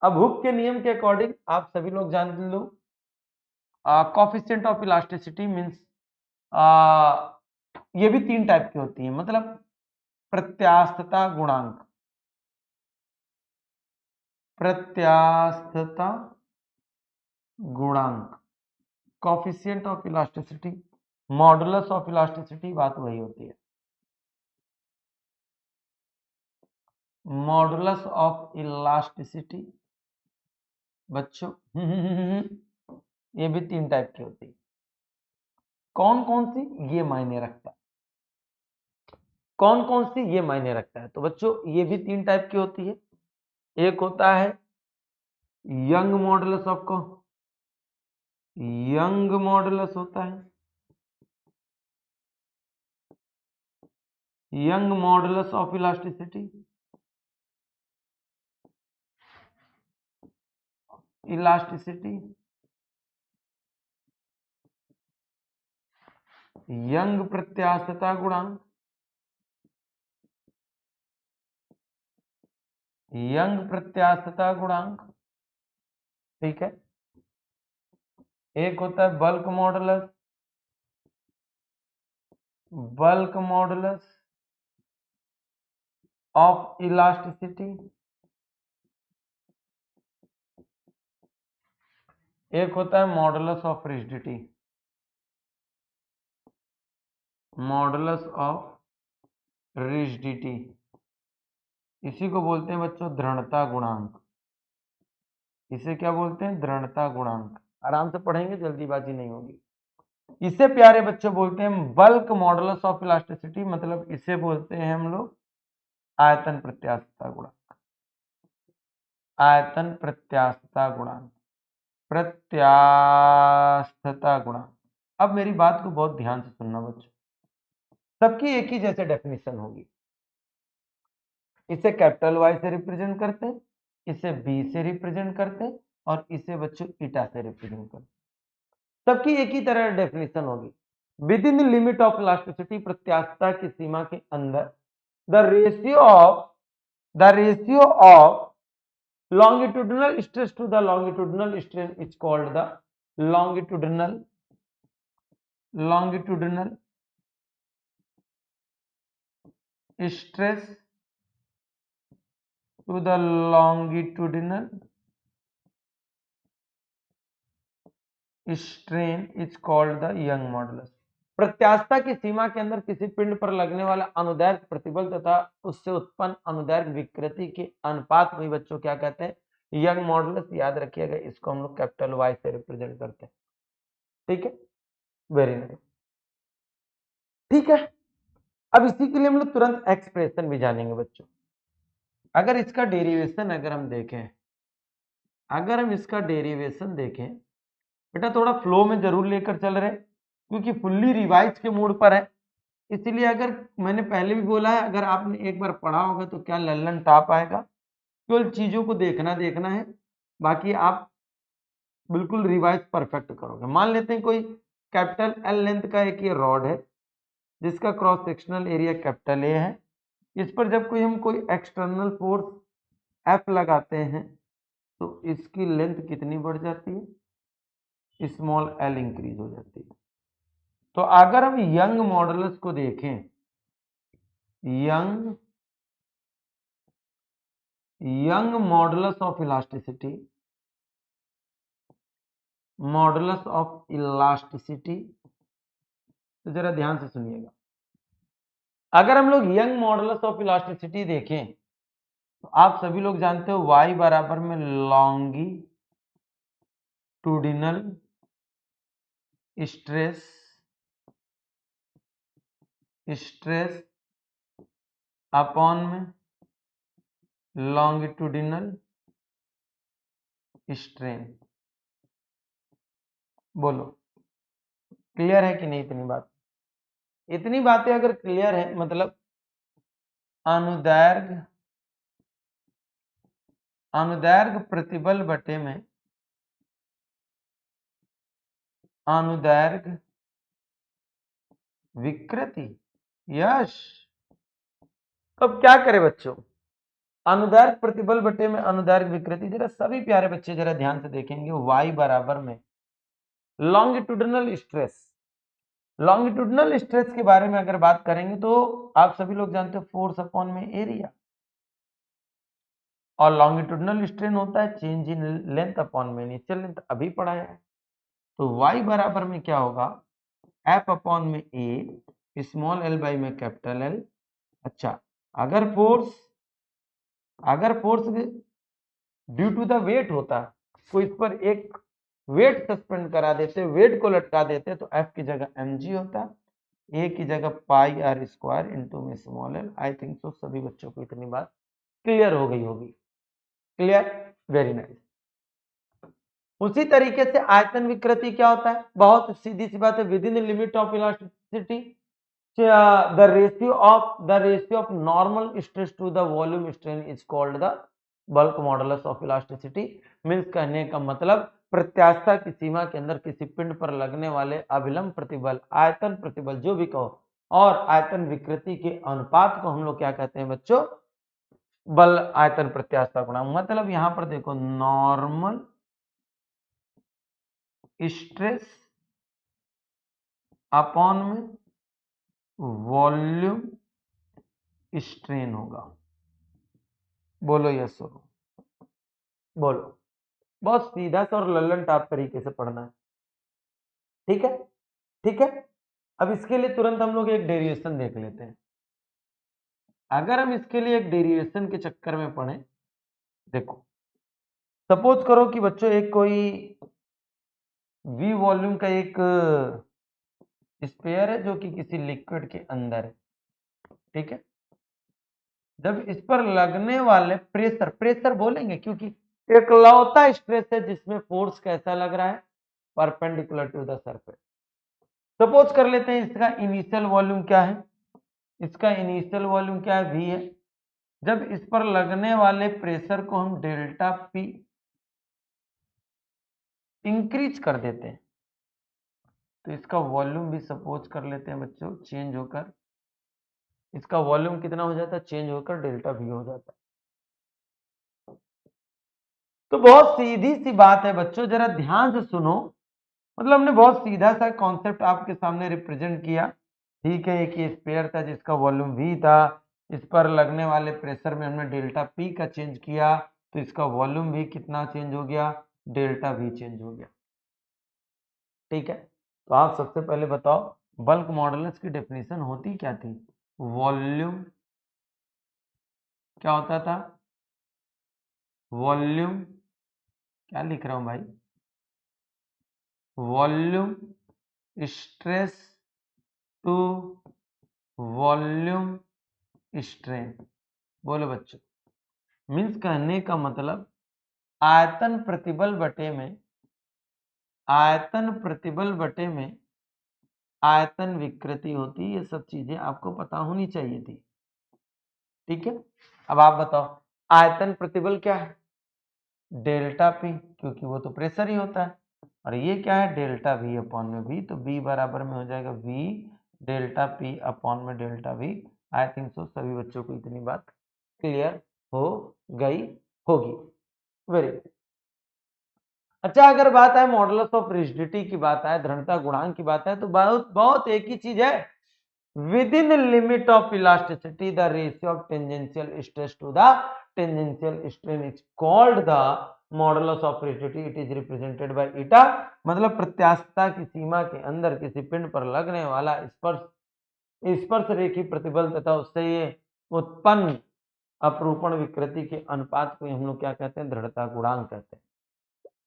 Speaker 1: अब हुक के नियम के अकॉर्डिंग आप सभी लोग जान लो, कोफिशिएंट ऑफ इलास्टिसिटी मींस ये भी तीन टाइप की होती है, मतलब प्रत्यास्थता गुणांक, प्रत्यास्थता गुणांक, coefficient of elasticity, modulus of elasticity, बात वही होती है। मॉडुलस ऑफ इलास्टिसिटी बच्चों ये भी तीन टाइप की होती है। कौन कौन सी, ये मायने रखता है, कौन कौन सी ये मायने रखता है। तो बच्चों ये भी तीन टाइप की होती है, एक होता है यंग मॉडुलस ऑफ को, यंग मॉडुलस होता है, Young modulus of elasticity, elasticity, Young प्रत्यास्थता गुणांक, यंग प्रत्यास्थता गुणांक, ठीक है। एक होता है bulk modulus, bulk modulus of elasticity, एक होता है modulus of rigidity, modulus of rigidity, इसी को बोलते हैं बच्चों दृढ़ता गुणांक। इसे क्या बोलते हैं? दृढ़ता गुणांक। आराम से पढ़ेंगे, जल्दीबाजी नहीं होगी। इसे प्यारे बच्चों बोलते हैं बल्क मॉडुलस ऑफ इलास्टिसिटी, मतलब इसे बोलते हैं हम लोग आयतन प्रत्यास्थता गुणांक, आयतन प्रत्यास्थता गुणांक, प्रत्यास्थता गुणांक। अब मेरी बात को बहुत ध्यान से सुनना बच्चों, सबकी एक ही जैसे डेफिनेशन होगी। इसे कैपिटल वाई से रिप्रेजेंट करते हैं, इसे बी से रिप्रेजेंट करते हैं, और इसे बच्चों ईटा से रिप्रेजेंट करते हैं। सबकी एक ही तरह डेफिनेशन होगी। Within the limit of elasticity, प्रत्यास्थता की सीमा के अंदर, the ratio of longitudinal stress to the longitudinal strain is called the longitudinal stress to the longitudinal strain is called the Young modulus। प्रत्यास्थता की सीमा के अंदर किसी पिंड पर लगने वाला अनुदैर्घ्य प्रतिबल तथा उससे उत्पन्न अनुदैर्घ्य विकृति के अनुपात में बच्चों क्या कहते हैं? Young modulus. याद रखिएगा, इसको हम लोग कैपिटल वाई से रिप्रेजेंट करते हैं। ठीक है, वेरी नाइस। ठीक है, अब इसी के लिए हम लोग तुरंत एक्सप्रेशन भी जानेंगे बच्चों। अगर इसका डेरिवेशन अगर हम देखें, अगर हम इसका डेरिवेशन देखें बेटा, थोड़ा फ्लो में जरूर लेकर चल रहे, क्योंकि फुल्ली रिवाइज के मूड पर है। इसलिए अगर मैंने पहले भी बोला है, अगर आपने एक बार पढ़ा होगा तो क्या लल्लन टाप आएगा। केवल चीजों को देखना है, बाकी आप बिल्कुल रिवाइज परफेक्ट करोगे। मान लेते हैं कोई कैपिटल एल लेंथ का एक ये रॉड है, जिसका cross sectional area capital A है। इस पर जब हम कोई एक्सटर्नल फोर्स एफ लगाते हैं तो इसकी लेंथ कितनी बढ़ जाती है? स्मॉल एल इंक्रीज हो जाती है। तो अगर हम यंग मॉडुलस को देखें, young modulus of elasticity, modulus of elasticity, तो जरा ध्यान से सुनिएगा। अगर हम लोग यंग मॉडुलस ऑफ इलास्टिसिटी देखें तो आप सभी लोग जानते हो y बराबर में लॉन्गिट्यूडिनल स्ट्रेस अपॉन में लॉन्गिट्यूडिनल स्ट्रेन। बोलो क्लियर है कि नहीं? इतनी बातें अगर क्लियर है, मतलब अनुदैर्घ्य प्रतिबल बटे में अनुदैर्घ्य विकृति। यश, अब क्या करें बच्चों? अनुदैर्घ्य प्रतिबल बटे में अनुदैर्घ्य विकृति। जरा सभी प्यारे बच्चे जरा ध्यान से देखेंगे, y बराबर में लॉन्गिट्यूडिनल स्ट्रेस। लॉन्गिट्यूडिनल स्ट्रेस के बारे में अगर बात करेंगे तो आप सभी लोग जानते हो फोर्स अपॉन में एरिया, और लॉन्गिट्यूडिनल स्ट्रेन होता है चेंज इन लेंथ अपॉन में इनिशियल लेंथ, अभी पढ़ाया है। तो y बराबर में क्या होगा? f अपॉन में a, स्मॉल l बाई में कैपिटल L। अच्छा, अगर force due to the weight होता, कोई इस पर एक वेट सस्पेंड करा देते, वेट को लटका देते, तो f की जगह mg होता, a की जगह पाई आर स्क्वायर इंटू में small l। I think so सभी बच्चों को इतनी बात क्लियर हो गई होगी। Clear, very nice. उसी तरीके से आयतन विकृति क्या होता है? बहुत सीधी सी बात है, with in limit of elasticity, the ratio of normal stress to the volume strain is called the bulk modulus of elasticity. Means कहने का मतलब प्रत्यास्थता की सीमा के अंदर किसी पिंड पर लगने वाले अभिलंब प्रतिबल, आयतन प्रतिबल जो भी कहो, और आयतन विकृति के अनुपात को हम लोग क्या कहते हैं बच्चों? बल आयतन प्रत्यास्थता गुणांक। मतलब यहां पर देखो, नॉर्मल स्ट्रेस अपॉन में वॉल्यूम स्ट्रेन होगा। बोलो यस नो, बोलो। बहुत सीधा सा और लल्लन टाप तरीके से पढ़ना है, ठीक है? ठीक है, अब इसके लिए तुरंत हम लोग एक डेरिवेशन देख लेते हैं। अगर हम इसके लिए एक डेरिवेशन के चक्कर में पढ़े, देखो सपोज करो कि बच्चों एक कोई वी वॉल्यूम का एक स्पेयर है जो कि किसी लिक्विड के अंदर है, ठीक है? जब इस पर लगने वाले प्रेशर, प्रेशर बोलेंगे क्योंकि एकलौता स्ट्रेस है जिसमें फोर्स कैसा लग रहा है? Perpendicular to the surface. Suppose कर लेते हैं इसका इनिशियल वॉल्यूम क्या है? इसका इनिशियल वॉल्यूम क्या है? वी है। जब इस पर लगने वाले प्रेशर को हम डेल्टा पी इंक्रीज कर देते हैं तो इसका वॉल्यूम भी सपोज कर लेते हैं बच्चों चेंज होकर, इसका वॉल्यूम कितना हो जाता है? चेंज होकर डेल्टा वी हो जाता है। तो बहुत सीधी सी बात है बच्चों, जरा ध्यान से सुनो। मतलब हमने बहुत सीधा सा कॉन्सेप्ट आपके सामने रिप्रेजेंट किया, ठीक है? एक ये स्पेयर था जिसका वॉल्यूम वी था, इस पर लगने वाले प्रेशर में हमने डेल्टा पी का चेंज किया तो इसका वॉल्यूम भी कितना चेंज हो गया? डेल्टा वी चेंज हो गया, ठीक है? तो आप सबसे पहले बताओ बल्क मॉडुलस की डेफिनेशन होती क्या थी? वॉल्यूम क्या होता था? वॉल्यूम क्या लिख रहा हूं भाई? Volume stress to volume strain. बोलो बच्चों, मीन्स कहने का मतलब आयतन प्रतिबल बटे में, आयतन प्रतिबल बटे में आयतन विकृति होती, ये सब चीजें आपको पता होनी चाहिए थी, ठीक है? अब आप बताओ आयतन प्रतिबल क्या है? डेल्टा पी, क्योंकि वो तो प्रेशर ही होता है, और ये क्या है? डेल्टा वी अपॉन में वी, तो बी बराबर में हो जाएगा वी डेल्टा पी अपॉन में delta we. I think so सभी बच्चों को इतनी बात क्लियर हो गई होगी। Very good. अच्छा, अगर बात है मॉडुलस ऑफ रिजिडिटी की बात है, दृढ़ता गुणांक की बात है, तो बहुत बहुत एक ही चीज है, within the limit of elasticity the ratio of tangential stress to the tangential strain is called the modulus of rigidity. It is represented by eta। मतलब प्रत्यास्थता की सीमा के अंदर किसी पिंड पर लगने वाला स्पर्श रेखी प्रतिबल तथा उससे ये उत्पन्न अपरूपण विकृति के अनुपात को हम लोग क्या कहते हैं? दृढ़ता गुणांक कहते हैं।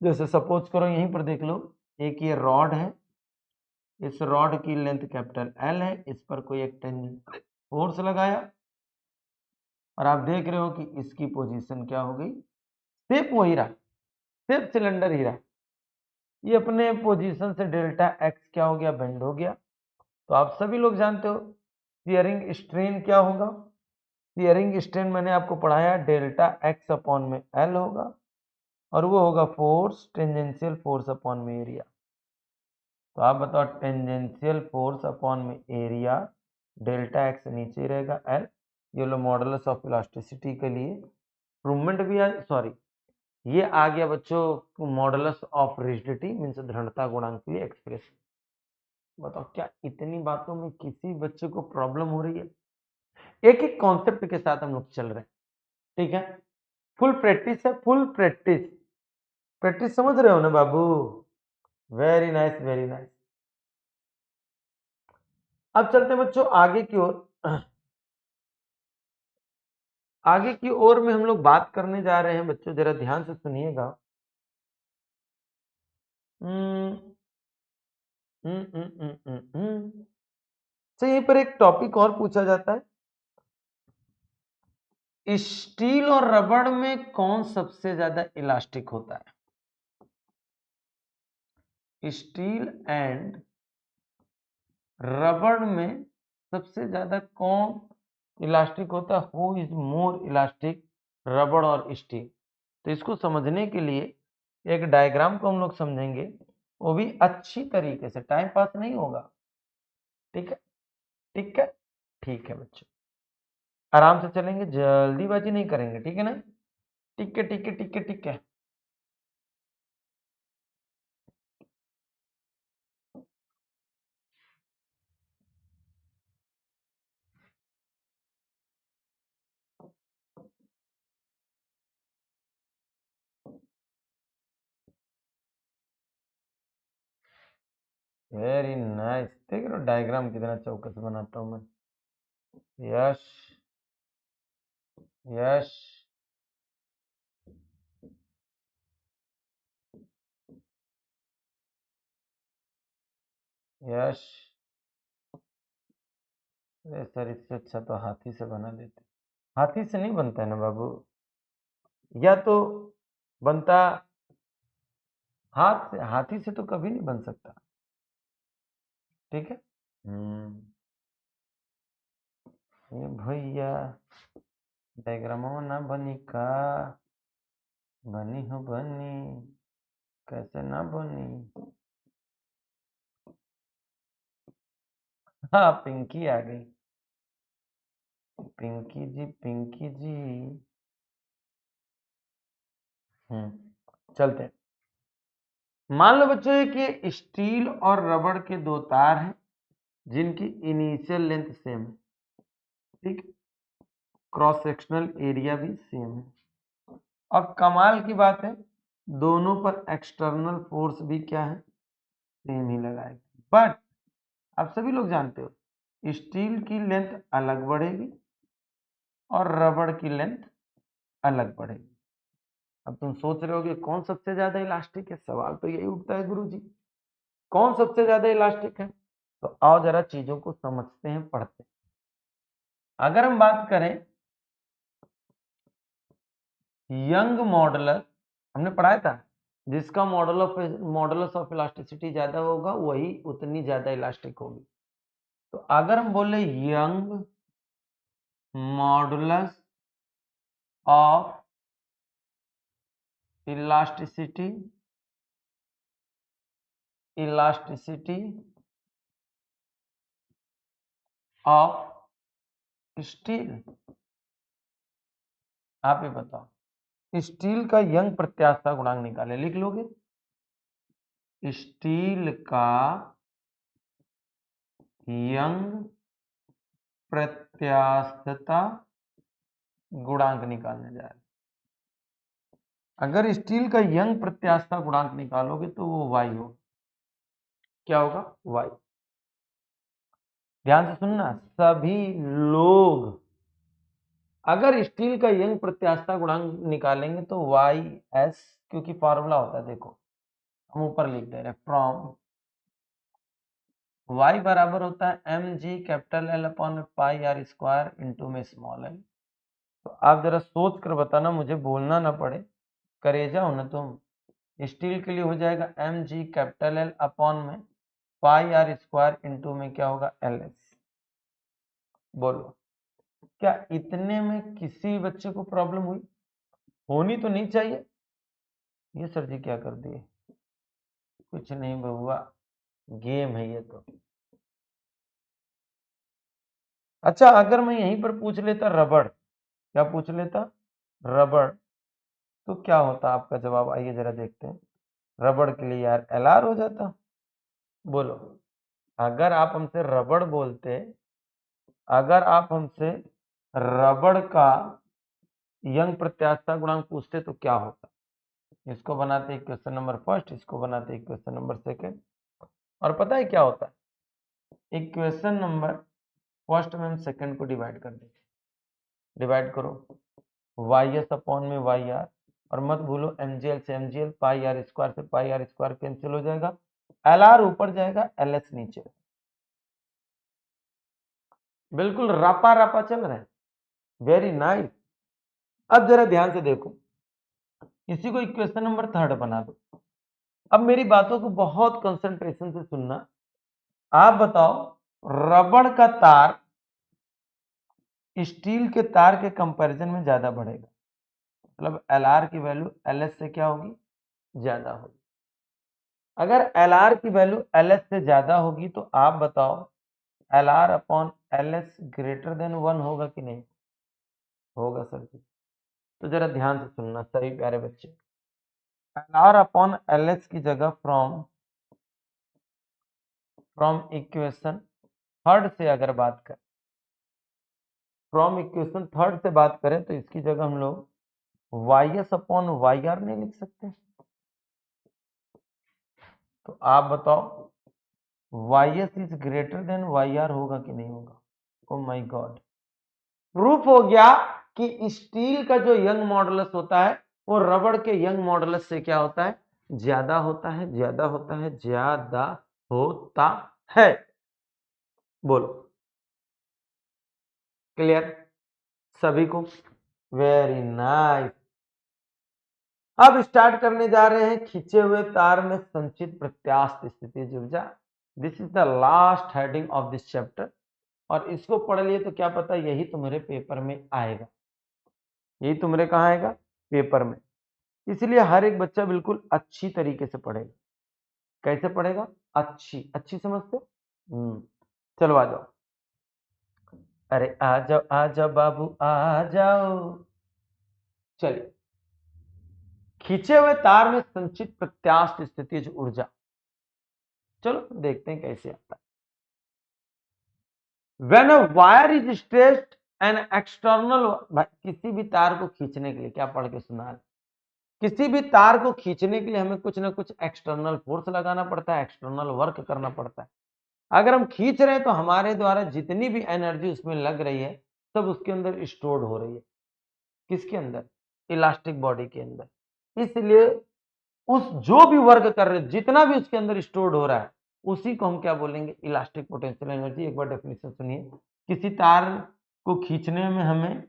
Speaker 1: जैसे सपोज करो यहीं पर देख लो, एक ये रॉड है, इस रॉड की लेंथ कैपिटल एल है, इस पर कोई एक टेंजेंट फोर्स लगाया और आप देख रहे हो कि इसकी पोजीशन क्या हो गई? शेप वही रहा, शेप सिलेंडर ही रहा, ये अपने पोजीशन से डेल्टा एक्स क्या हो गया? बेंड हो गया। तो आप सभी लोग जानते हो शियरिंग स्ट्रेन क्या होगा? शियरिंग स्ट्रेन मैंने आपको पढ़ाया डेल्टा एक्स अपॉन में एल होगा, और वो होगा फोर्स टेंजेंशियल फोर्स अपॉन में एरिया। तो आप बताओ टेंजेंशियल फोर्स अपॉन में एरिया, डेल्टा एक्स नीचे रहेगा एल, ये लो मॉडुलस ऑफ इलास्टिसिटी के लिए इम्प्रूवमेंट भी आ, सॉरी ये आ गया बच्चों मॉडुलस ऑफ रिजिडिटी मीन्स दृढ़ता गुणांक के लिए एक्सप्रेशन। बताओ क्या इतनी बातों में किसी बच्चे को प्रॉब्लम हो रही है? एक एक कॉन्सेप्ट के साथ हम लोग चल रहे हैं, ठीक है? फुल प्रैक्टिस है, फुल प्रैक्टिस, प्रैक्टिस समझ रहे हो ना बाबू? Very nice, very nice. अब चलते हैं बच्चों आगे की ओर। आगे की ओर में हम लोग बात करने जा रहे हैं बच्चों, जरा ध्यान से सुनिएगा। तो यहीं पर एक टॉपिक और पूछा जाता है, स्टील और रबड़ में कौन सबसे ज्यादा इलास्टिक होता है? स्टील एंड रबड़ में सबसे ज्यादा कौन इलास्टिक होता है? हु इज मोर इलास्टिक, रबड़ और स्टील? तो इसको समझने के लिए एक डायग्राम को हम लोग समझेंगे, वो भी अच्छी तरीके से, टाइम पास नहीं होगा। ठीक है, ठीक है, ठीक है बच्चों, आराम से चलेंगे, जल्दीबाजी नहीं करेंगे, ठीक है ना? ठीक है, ठीक है, ठीक है, ठीक है। वेरी नाइस, देख रहे हो डायग्राम कितना चौकस बनाता हूं मैं। यश, यश, यश। अरे सर, इससे अच्छा तो हाथी से बना देते। हाथी से नहीं बनता है ना बाबू, या तो बनता हाथ से, हाथी से तो कभी नहीं बन सकता। ठीक है। ये भैया डायग्राम ना बनी का, बनी हो बनी, कैसे ना बनी। हाँ, पिंकी आ गई, पिंकी जी, पिंकी जी। चलते हैं। मान लो बच्चों कि स्टील और रबड़ के दो तार हैं जिनकी इनिशियल लेंथ सेम है, ठीक, क्रॉस सेक्शनल एरिया भी सेम है। अब कमाल की बात है, दोनों पर एक्सटर्नल फोर्स भी क्या है, सेम ही लगाएगी। बट आप सभी लोग जानते हो स्टील की लेंथ अलग बढ़ेगी और रबड़ की लेंथ अलग बढ़ेगी। अब तुम सोच रहे हो कि कौन सबसे ज्यादा इलास्टिक है, सवाल तो यही उठता है गुरुजी, कौन सबसे ज्यादा इलास्टिक है? तो आओ जरा चीजों को समझते हैं, पढ़ते हैं। अगर हम बात करें यंग मॉडुलस, हमने पढ़ाया था, जिसका मॉडुलस ऑफ इलास्टिसिटी ज्यादा होगा वही उतनी ज्यादा इलास्टिक होगी। तो अगर हम बोले young modulus of elasticity, elasticity of steel, आप ही बताओ, स्टील का यंग प्रत्यास्थता गुणांक निकाले, लिख लोगे? स्टील का यंग प्रत्यास्थता गुणांक निकालने जा रहे। अगर स्टील का यंग प्रत्यास्थता गुणांक निकालोगे तो वो y होगा। क्या होगा? y। ध्यान से सुनना सभी लोग, अगर स्टील का यंग प्रत्यास्थता गुणांक निकालेंगे तो y(s), क्योंकि फॉर्मूला होता है, देखो हम ऊपर लिख दे रहे हैं, फ्रॉम y बराबर होता है mg capital L upon pi R square into में स्मॉल l। तो आप जरा सोच कर बताना, मुझे बोलना ना पड़े, करेजा हो ना तुम। स्टील के लिए हो जाएगा mg कैपिटल L अपॉन में पाई आर स्क्वायर इंटू में क्या होगा, ls। बोलो, क्या इतने में किसी बच्चे को प्रॉब्लम हुई? होनी तो नहीं चाहिए। ये सर जी क्या कर दिए? कुछ नहीं बहुआ, गेम है ये तो। अच्छा, अगर मैं यहीं पर पूछ लेता रबड़, क्या पूछ लेता? रबड़, तो क्या होता आपका जवाब? आइए जरा देखते हैं। रबड़ के लिए यार LR हो जाता। बोलो, अगर आप हमसे रबड़ बोलते, अगर आप हमसे रबड़ का यंग प्रत्यास्थता गुणांक पूछते तो क्या होता? इसको बनाते क्वेश्चन नंबर फर्स्ट, इसको बनाते क्वेश्चन नंबर सेकंड, और पता है क्या होता है, इक्वेशन नंबर फर्स्ट में हम सेकंड को डिवाइड कर देंगे। डिवाइड करो, YS अपॉन में YR, और मत भूलो MGL से MGL, पाई आर स्क्वायर से पाई आर स्क्वायर कैंसिल हो जाएगा, LR ऊपर जाएगा, LS नीचे। बिल्कुल रापा रापा चल रहा है, वेरी नाइस। अब जरा ध्यान से देखो, इसी को इक्वेशन नंबर थर्ड बना दो। अब मेरी बातों को बहुत कंसंट्रेशन से सुनना। आप बताओ, रबड़ का तार स्टील के तार के कंपैरिजन में ज्यादा बढ़ेगा, मतलब LR की वैल्यू LS से क्या होगी, ज्यादा होगी। अगर LR की वैल्यू LS से ज्यादा होगी तो आप बताओ LR upon LS greater than 1 होगा कि नहीं होगा सर जी? तो जरा ध्यान से सुनना सभी प्यारे बच्चे, LR अपॉन LS की जगह फ्रॉम इक्वेशन थर्ड से अगर बात करें, फ्रॉम इक्वेशन थर्ड से बात करें तो इसकी जगह हम लोग YS अपॉन YR नहीं लिख सकते? तो आप बताओ YS is greater than YR होगा कि नहीं होगा? ओ माय गॉड, प्रूफ हो गया कि स्टील का जो यंग मॉडुलस होता है वो रबड़ के यंग मॉडुलस से क्या होता है, ज्यादा होता है, ज्यादा होता है, ज्यादा होता है। बोलो क्लियर सभी को? Very nice. अब स्टार्ट करने जा रहे हैं खींचे हुए तार में संचित प्रत्यास्थ स्थितिज ऊर्जा। This is the last heading of this chapter, और इसको पढ़ लिए तो क्या पता यही तुम्हारे पेपर में आएगा, यही तुम्हारे कहाँ आएगा, पेपर में। इसलिए हर एक बच्चा बिल्कुल अच्छी तरीके से पढ़ेगा। कैसे पढ़ेगा? अच्छी अच्छी समझते? चलो आ जाओ, अरे आ जाओ बाबू आ जाओ। चलिए, खींचे हुए तार में संचित प्रत्यास्थ स्थितिज ऊर्जा, चलो देखते हैं कैसे आता है। When a wire is stretched an external, किसी भी तार को खींचने के लिए क्या पढ़ के सुना है, किसी भी तार को खींचने के लिए हमें कुछ ना कुछ एक्सटर्नल फोर्स लगाना पड़ता है, एक्सटर्नल वर्क करना पड़ता है। अगर हम खींच रहे हैं तो हमारे द्वारा जितनी भी एनर्जी उसमें लग रही है सब उसके अंदर स्टोर्ड हो रही है। किसके अंदर? इलास्टिक बॉडी के अंदर। इसलिए उस जो भी वर्क कर रहे जितना भी उसके अंदर स्टोर्ड हो रहा है उसी को हम क्या बोलेंगे, इलास्टिक पोटेंशियल एनर्जी। एक बार डेफिनेशन सुनिए, किसी तार को खींचने में हमें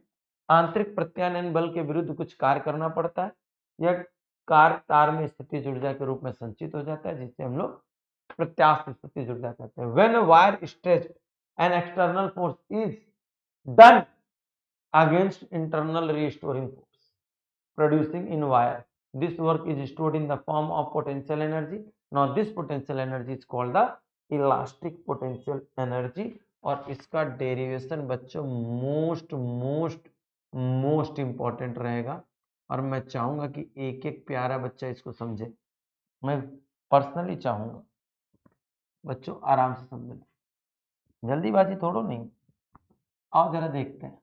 Speaker 1: आंतरिक प्रत्यानयन बल के विरुद्ध कुछ कार्य करना पड़ता है, यह कार्य तार में स्थितिज ऊर्जा के रूप में संचित हो जाता है, जिससे हम लोग प्रत्यास्थ स्थितिज ऊर्जा कहते हैं। When a wire stretched an external force is done against internal restoring force producing in wire, this work is stored in the form of potential energy. Now this potential energy is called the elastic potential energy, और इसका डेरिवेशन बच्चों मोस्ट इंपॉर्टेंट रहेगा, और मैं चाहूंगा कि एक एक प्यारा बच्चा इसको समझे। मैं पर्सनली चाहूंगा बच्चों आराम से समझे, जल्दीबाजी थोड़ो नहीं। आओ जरा देखते हैं,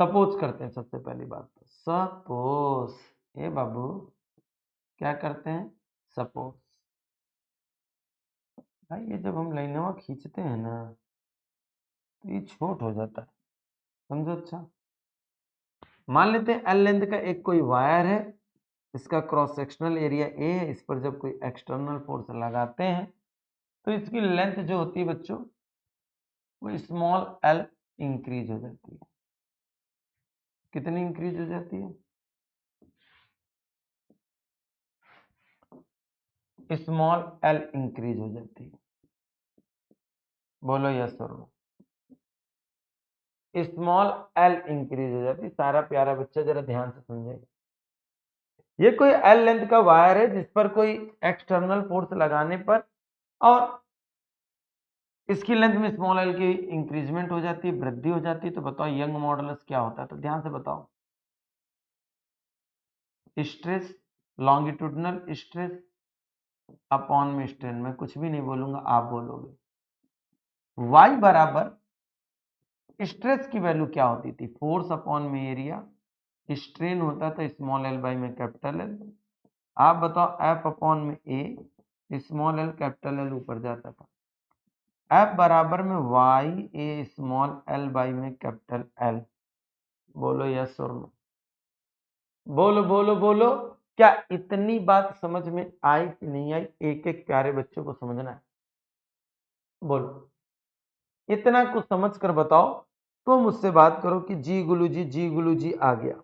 Speaker 1: सपोज करते हैं। सबसे पहली बात तो सपोज, ए बाबू क्या करते हैं, सपोज। भाई ये जब हम लाइनवा खींचते हैं ना तो ये छोट हो जाता है, समझो। अच्छा, मान लेते हैं एल लेंथ का एक कोई वायर है, इसका क्रॉस सेक्शनल एरिया ए है, इस पर जब कोई एक्सटर्नल फोर्स लगाते हैं तो इसकी लेंथ जो होती है बच्चों वो स्मॉल एल इंक्रीज हो जाती है। कितनी इंक्रीज हो जाती है? स्मॉल एल इंक्रीज हो जाती है। बोलो यस और नो। स्मॉल एल इंक्रीज हो जाती है। सारा प्यारा बच्चा जरा ध्यान से समझेगा, ये कोई एल लेंथ का वायर है जिस पर कोई एक्सटर्नल फोर्स लगाने पर और इसकी लेंथ में स्मॉल एल की इंक्रीजमेंट हो जाती है, वृद्धि हो जाती है। तो बताओ यंग मॉडुलस क्या होता है? तो ध्यान से बताओ, स्ट्रेस, लॉन्गिट्यूडनल स्ट्रेस अपॉन में स्ट्रेन। मैं कुछ भी नहीं बोलूंगा, आप बोलोगे। y बराबर स्ट्रेस की वैल्यू क्या होती थी? फोर्स अपॉन में एरिया। स्ट्रेन होता था स्मॉल एल बाई में कैपिटल एल। आप बताओ एफ अपॉन में A, small L capital L ऊपर जाता था। एफ बराबर में Y A small L by में कैपिटल एल। बोलो यस और नो, बोलो बोलो बोलो। क्या इतनी बात समझ में आई कि नहीं आई? एक एक प्यारे बच्चों को समझना है, बोलो। इतना कुछ समझ कर बताओ तो मुझसे बात करो कि जी गुलू जी, जी गुलू जी आ गया।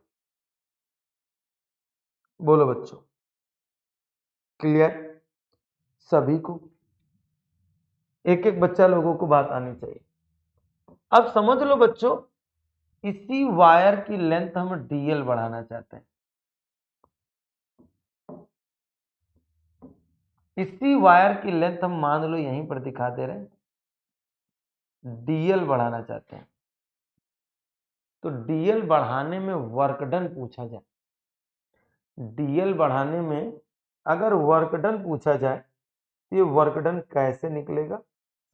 Speaker 1: बोलो बच्चों, क्लियर सभी को? एक एक बच्चा लोगों को बात आनी चाहिए। अब समझ लो बच्चों, इसी वायर की लेंथ हम डीएल बढ़ाना चाहते हैं। इसी वायर की लेंथ हम मान लो यहीं पर दिखा दे रहे हैं, डीएल बढ़ाना चाहते हैं। तो डीएल बढ़ाने में वर्क डन पूछा जाए, डीएल बढ़ाने में अगर वर्क डन पूछा जाए तो ये वर्क डन कैसे निकलेगा,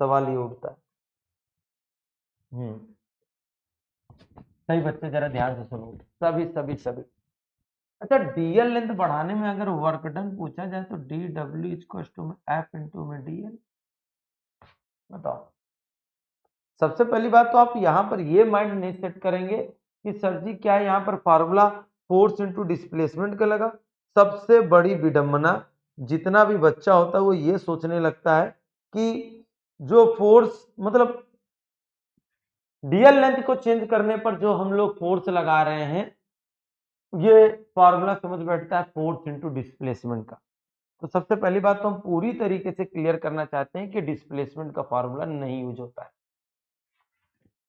Speaker 1: सवाल ये उठता है। सही बच्चे जरा ध्यान से सुनो, सभी सभी सभी। अच्छा, डीएल लेंथ बढ़ाने में अगर वर्क डन पूछा जाए तो D W equal to F into में डीएल। बताओ, सबसे पहली बात तो आप यहां पर ये माइंड नहीं सेट करेंगे कि सर जी क्या यहां पर फार्मूला फोर्स इंटू डिस्प्लेसमेंट का लगा। सबसे बड़ी विडंबना जितना भी बच्चा होता है वो ये सोचने लगता है कि जो फोर्स मतलब डीएल लेंथ को चेंज करने पर जो हम लोग फोर्स लगा रहे हैं, ये फार्मूला समझ बैठता है फोर्स इंटू डिस्प्लेसमेंट का। तो सबसे पहली बात तो हम पूरी तरीके से क्लियर करना चाहते हैं कि डिस्प्लेसमेंट का फार्मूला नहीं यूज होता है।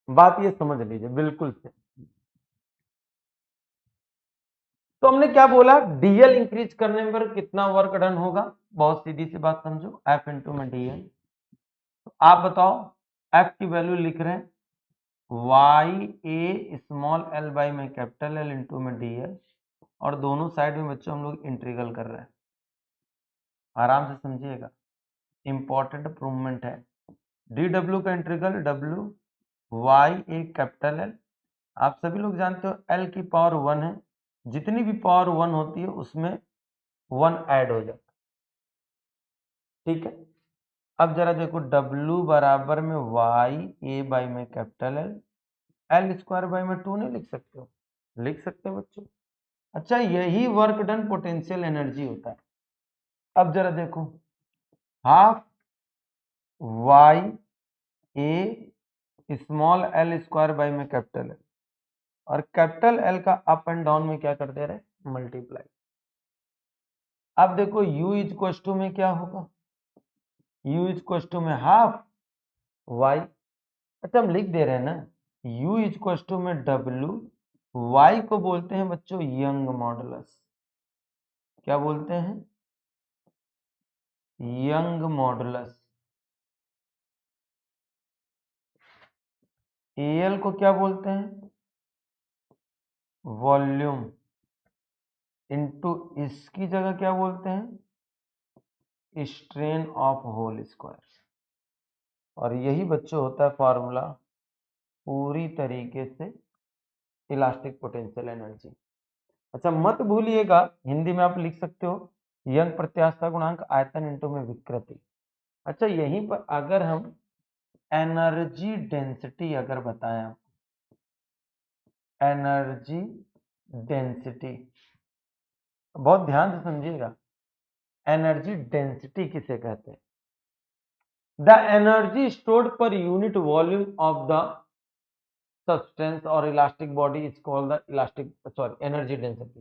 Speaker 1: बात ये समझ लीजिए बिल्कुल से। तो हमने क्या बोला, डीएल इंक्रीज करने पर कितना वर्क डन होगा, बहुत सीधी सी बात समझो, एफ इंटू में डीएल। तो आप बताओ, एफ की वैल्यू लिख रहे हैं Y A small L by में कैपिटल एल इंटू में डीएल, और दोनों साइड में बच्चों हम लोग इंटीग्रल कर रहे हैं। आराम से समझिएगा, इंपॉर्टेंट प्रूवमेंट है। डी डब्ल्यू का इंटीग्रल डब्ल्यू वाई ए कैपिटल एल, आप सभी लोग जानते हो एल की पावर 1 है, जितनी भी पावर 1 होती है उसमें 1 ऐड हो जाता है, ठीक है। अब जरा देखो, डब्ल्यू बराबर में वाई ए बाई में capital L, L square by में 2 नहीं लिख सकते हो, लिख सकते हो बच्चों। अच्छा, यही वर्क डन पोटेंशियल एनर्जी होता है। अब जरा देखो, half Y A small L square by में कैपिटल एल, और कैपिटल एल का अप एंड डाउन में क्या कर दे रहे हैं, मल्टीप्लाई। अब देखो u इक्वल टू में क्या होगा, u इक्वल टू में हाफ y। अच्छा, हम लिख दे रहे हैं ना, u इक्वल टू में w, y को बोलते हैं बच्चों यंग मॉडुलस। क्या बोलते हैं, यंग मॉडुलस। al को क्या बोलते हैं, वॉल्यूम। इनटू इसकी जगह क्या बोलते हैं, स्ट्रेन ऑफ होल स्क्वायर। और यही बच्चों होता है फॉर्मूला पूरी तरीके से इलास्टिक पोटेंशियल एनर्जी। अच्छा, मत भूलिएगा, हिंदी में आप लिख सकते हो यंग प्रत्यास्था गुणांक आयतन इंटू में विकृति। अच्छा, यहीं पर अगर हम एनर्जी डेंसिटी अगर बताएं, आप एनर्जी डेंसिटी बहुत ध्यान से समझिएगा, एनर्जी डेंसिटी किसे कहते हैं, the energy stored per unit volume of the substance और elastic body is called the elastic sorry energy density.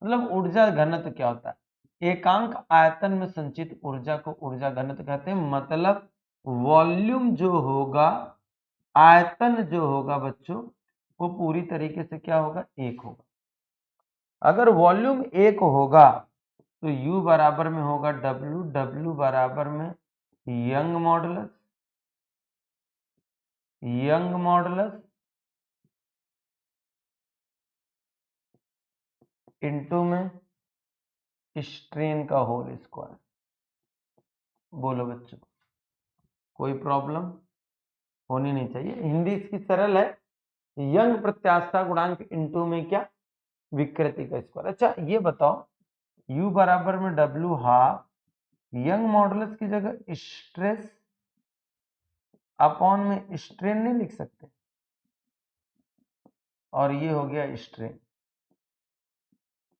Speaker 1: मतलब ऊर्जा घनत्व क्या होता है, एकांक आयतन में संचित ऊर्जा को ऊर्जा घनत्व कहते हैं। मतलब वॉल्यूम जो होगा, आयतन जो होगा बच्चों, वो पूरी तरीके से क्या होगा, एक होगा। अगर वॉल्यूम एक होगा तो U बराबर में होगा W, W बराबर में young modulus, young modulus into में स्ट्रेन का होल स्क्वायर। बोलो बच्चों, कोई प्रॉब्लम होनी नहीं चाहिए, हिंदी इसकी सरल है, यंग प्रत्यास्था गुणांक इनटू में क्या, विकृति का स्क्वायर। अच्छा, ये बताओ, U बराबर में W हाफ, यंग मॉडुलस की जगह स्ट्रेस अपॉन में स्ट्रेन नहीं लिख सकते, और ये हो गया स्ट्रेन।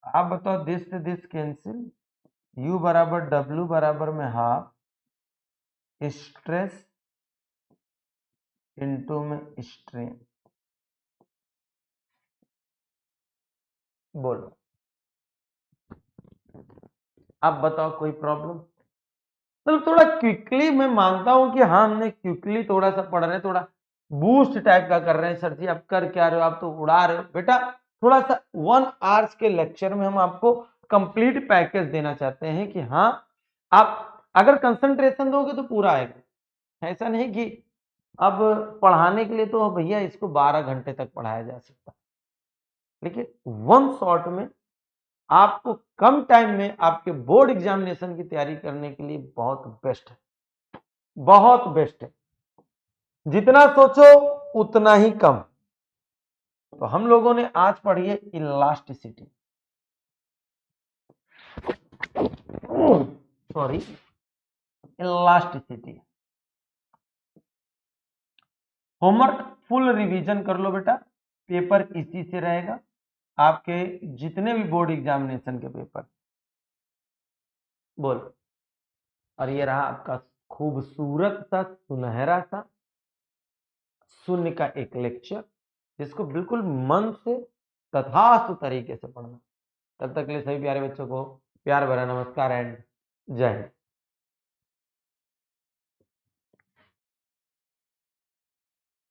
Speaker 1: आप बताओ, दिस से दिस कैंसिल, U बराबर W बराबर में हाफ स्ट्रेस इनटू में स्ट्रेन। बोलो, अब बताओ कोई प्रॉब्लम। मतलब थोड़ा क्विकली, मैं मानता हूं कि हाँ हमने क्विकली थोड़ा सा पढ़ रहे हैं, थोड़ा बूस्ट टाइप का कर रहे हैं। सर जी आप कर क्या रहे हो, आप तो उड़ा रहे हो बेटा। थोड़ा सा 1 आवर्स के लेक्चर में हम आपको कंप्लीट पैकेज देना चाहते हैं कि हाँ आप अगर कंसंट्रेशन दोगे तो पूरा आएगा। ऐसा नहीं कि अब पढ़ाने के लिए तो भैया इसको 12 घंटे तक पढ़ाया जा सकता है, लेकिन वन शॉट में आपको कम टाइम में आपके बोर्ड एग्जामिनेशन की तैयारी करने के लिए बहुत बेस्ट है, बहुत बेस्ट है। जितना सोचो उतना ही कम। तो हम लोगों ने आज पढ़ी है elasticity, sorry elasticity. Homework full revision कर लो बेटा, पेपर इसी से रहेगा, आपके जितने भी बोर्ड एग्जामिनेशन के पेपर। बोल। और ये रहा आपका खूबसूरत सा सुनहरा सा शून्य का एक लेक्चर, जिसको बिल्कुल मन से तथास्तु तरीके से पढ़ना। तब तक के लिए सभी प्यारे बच्चों को प्यार भरा नमस्कार एंड जय हिंद।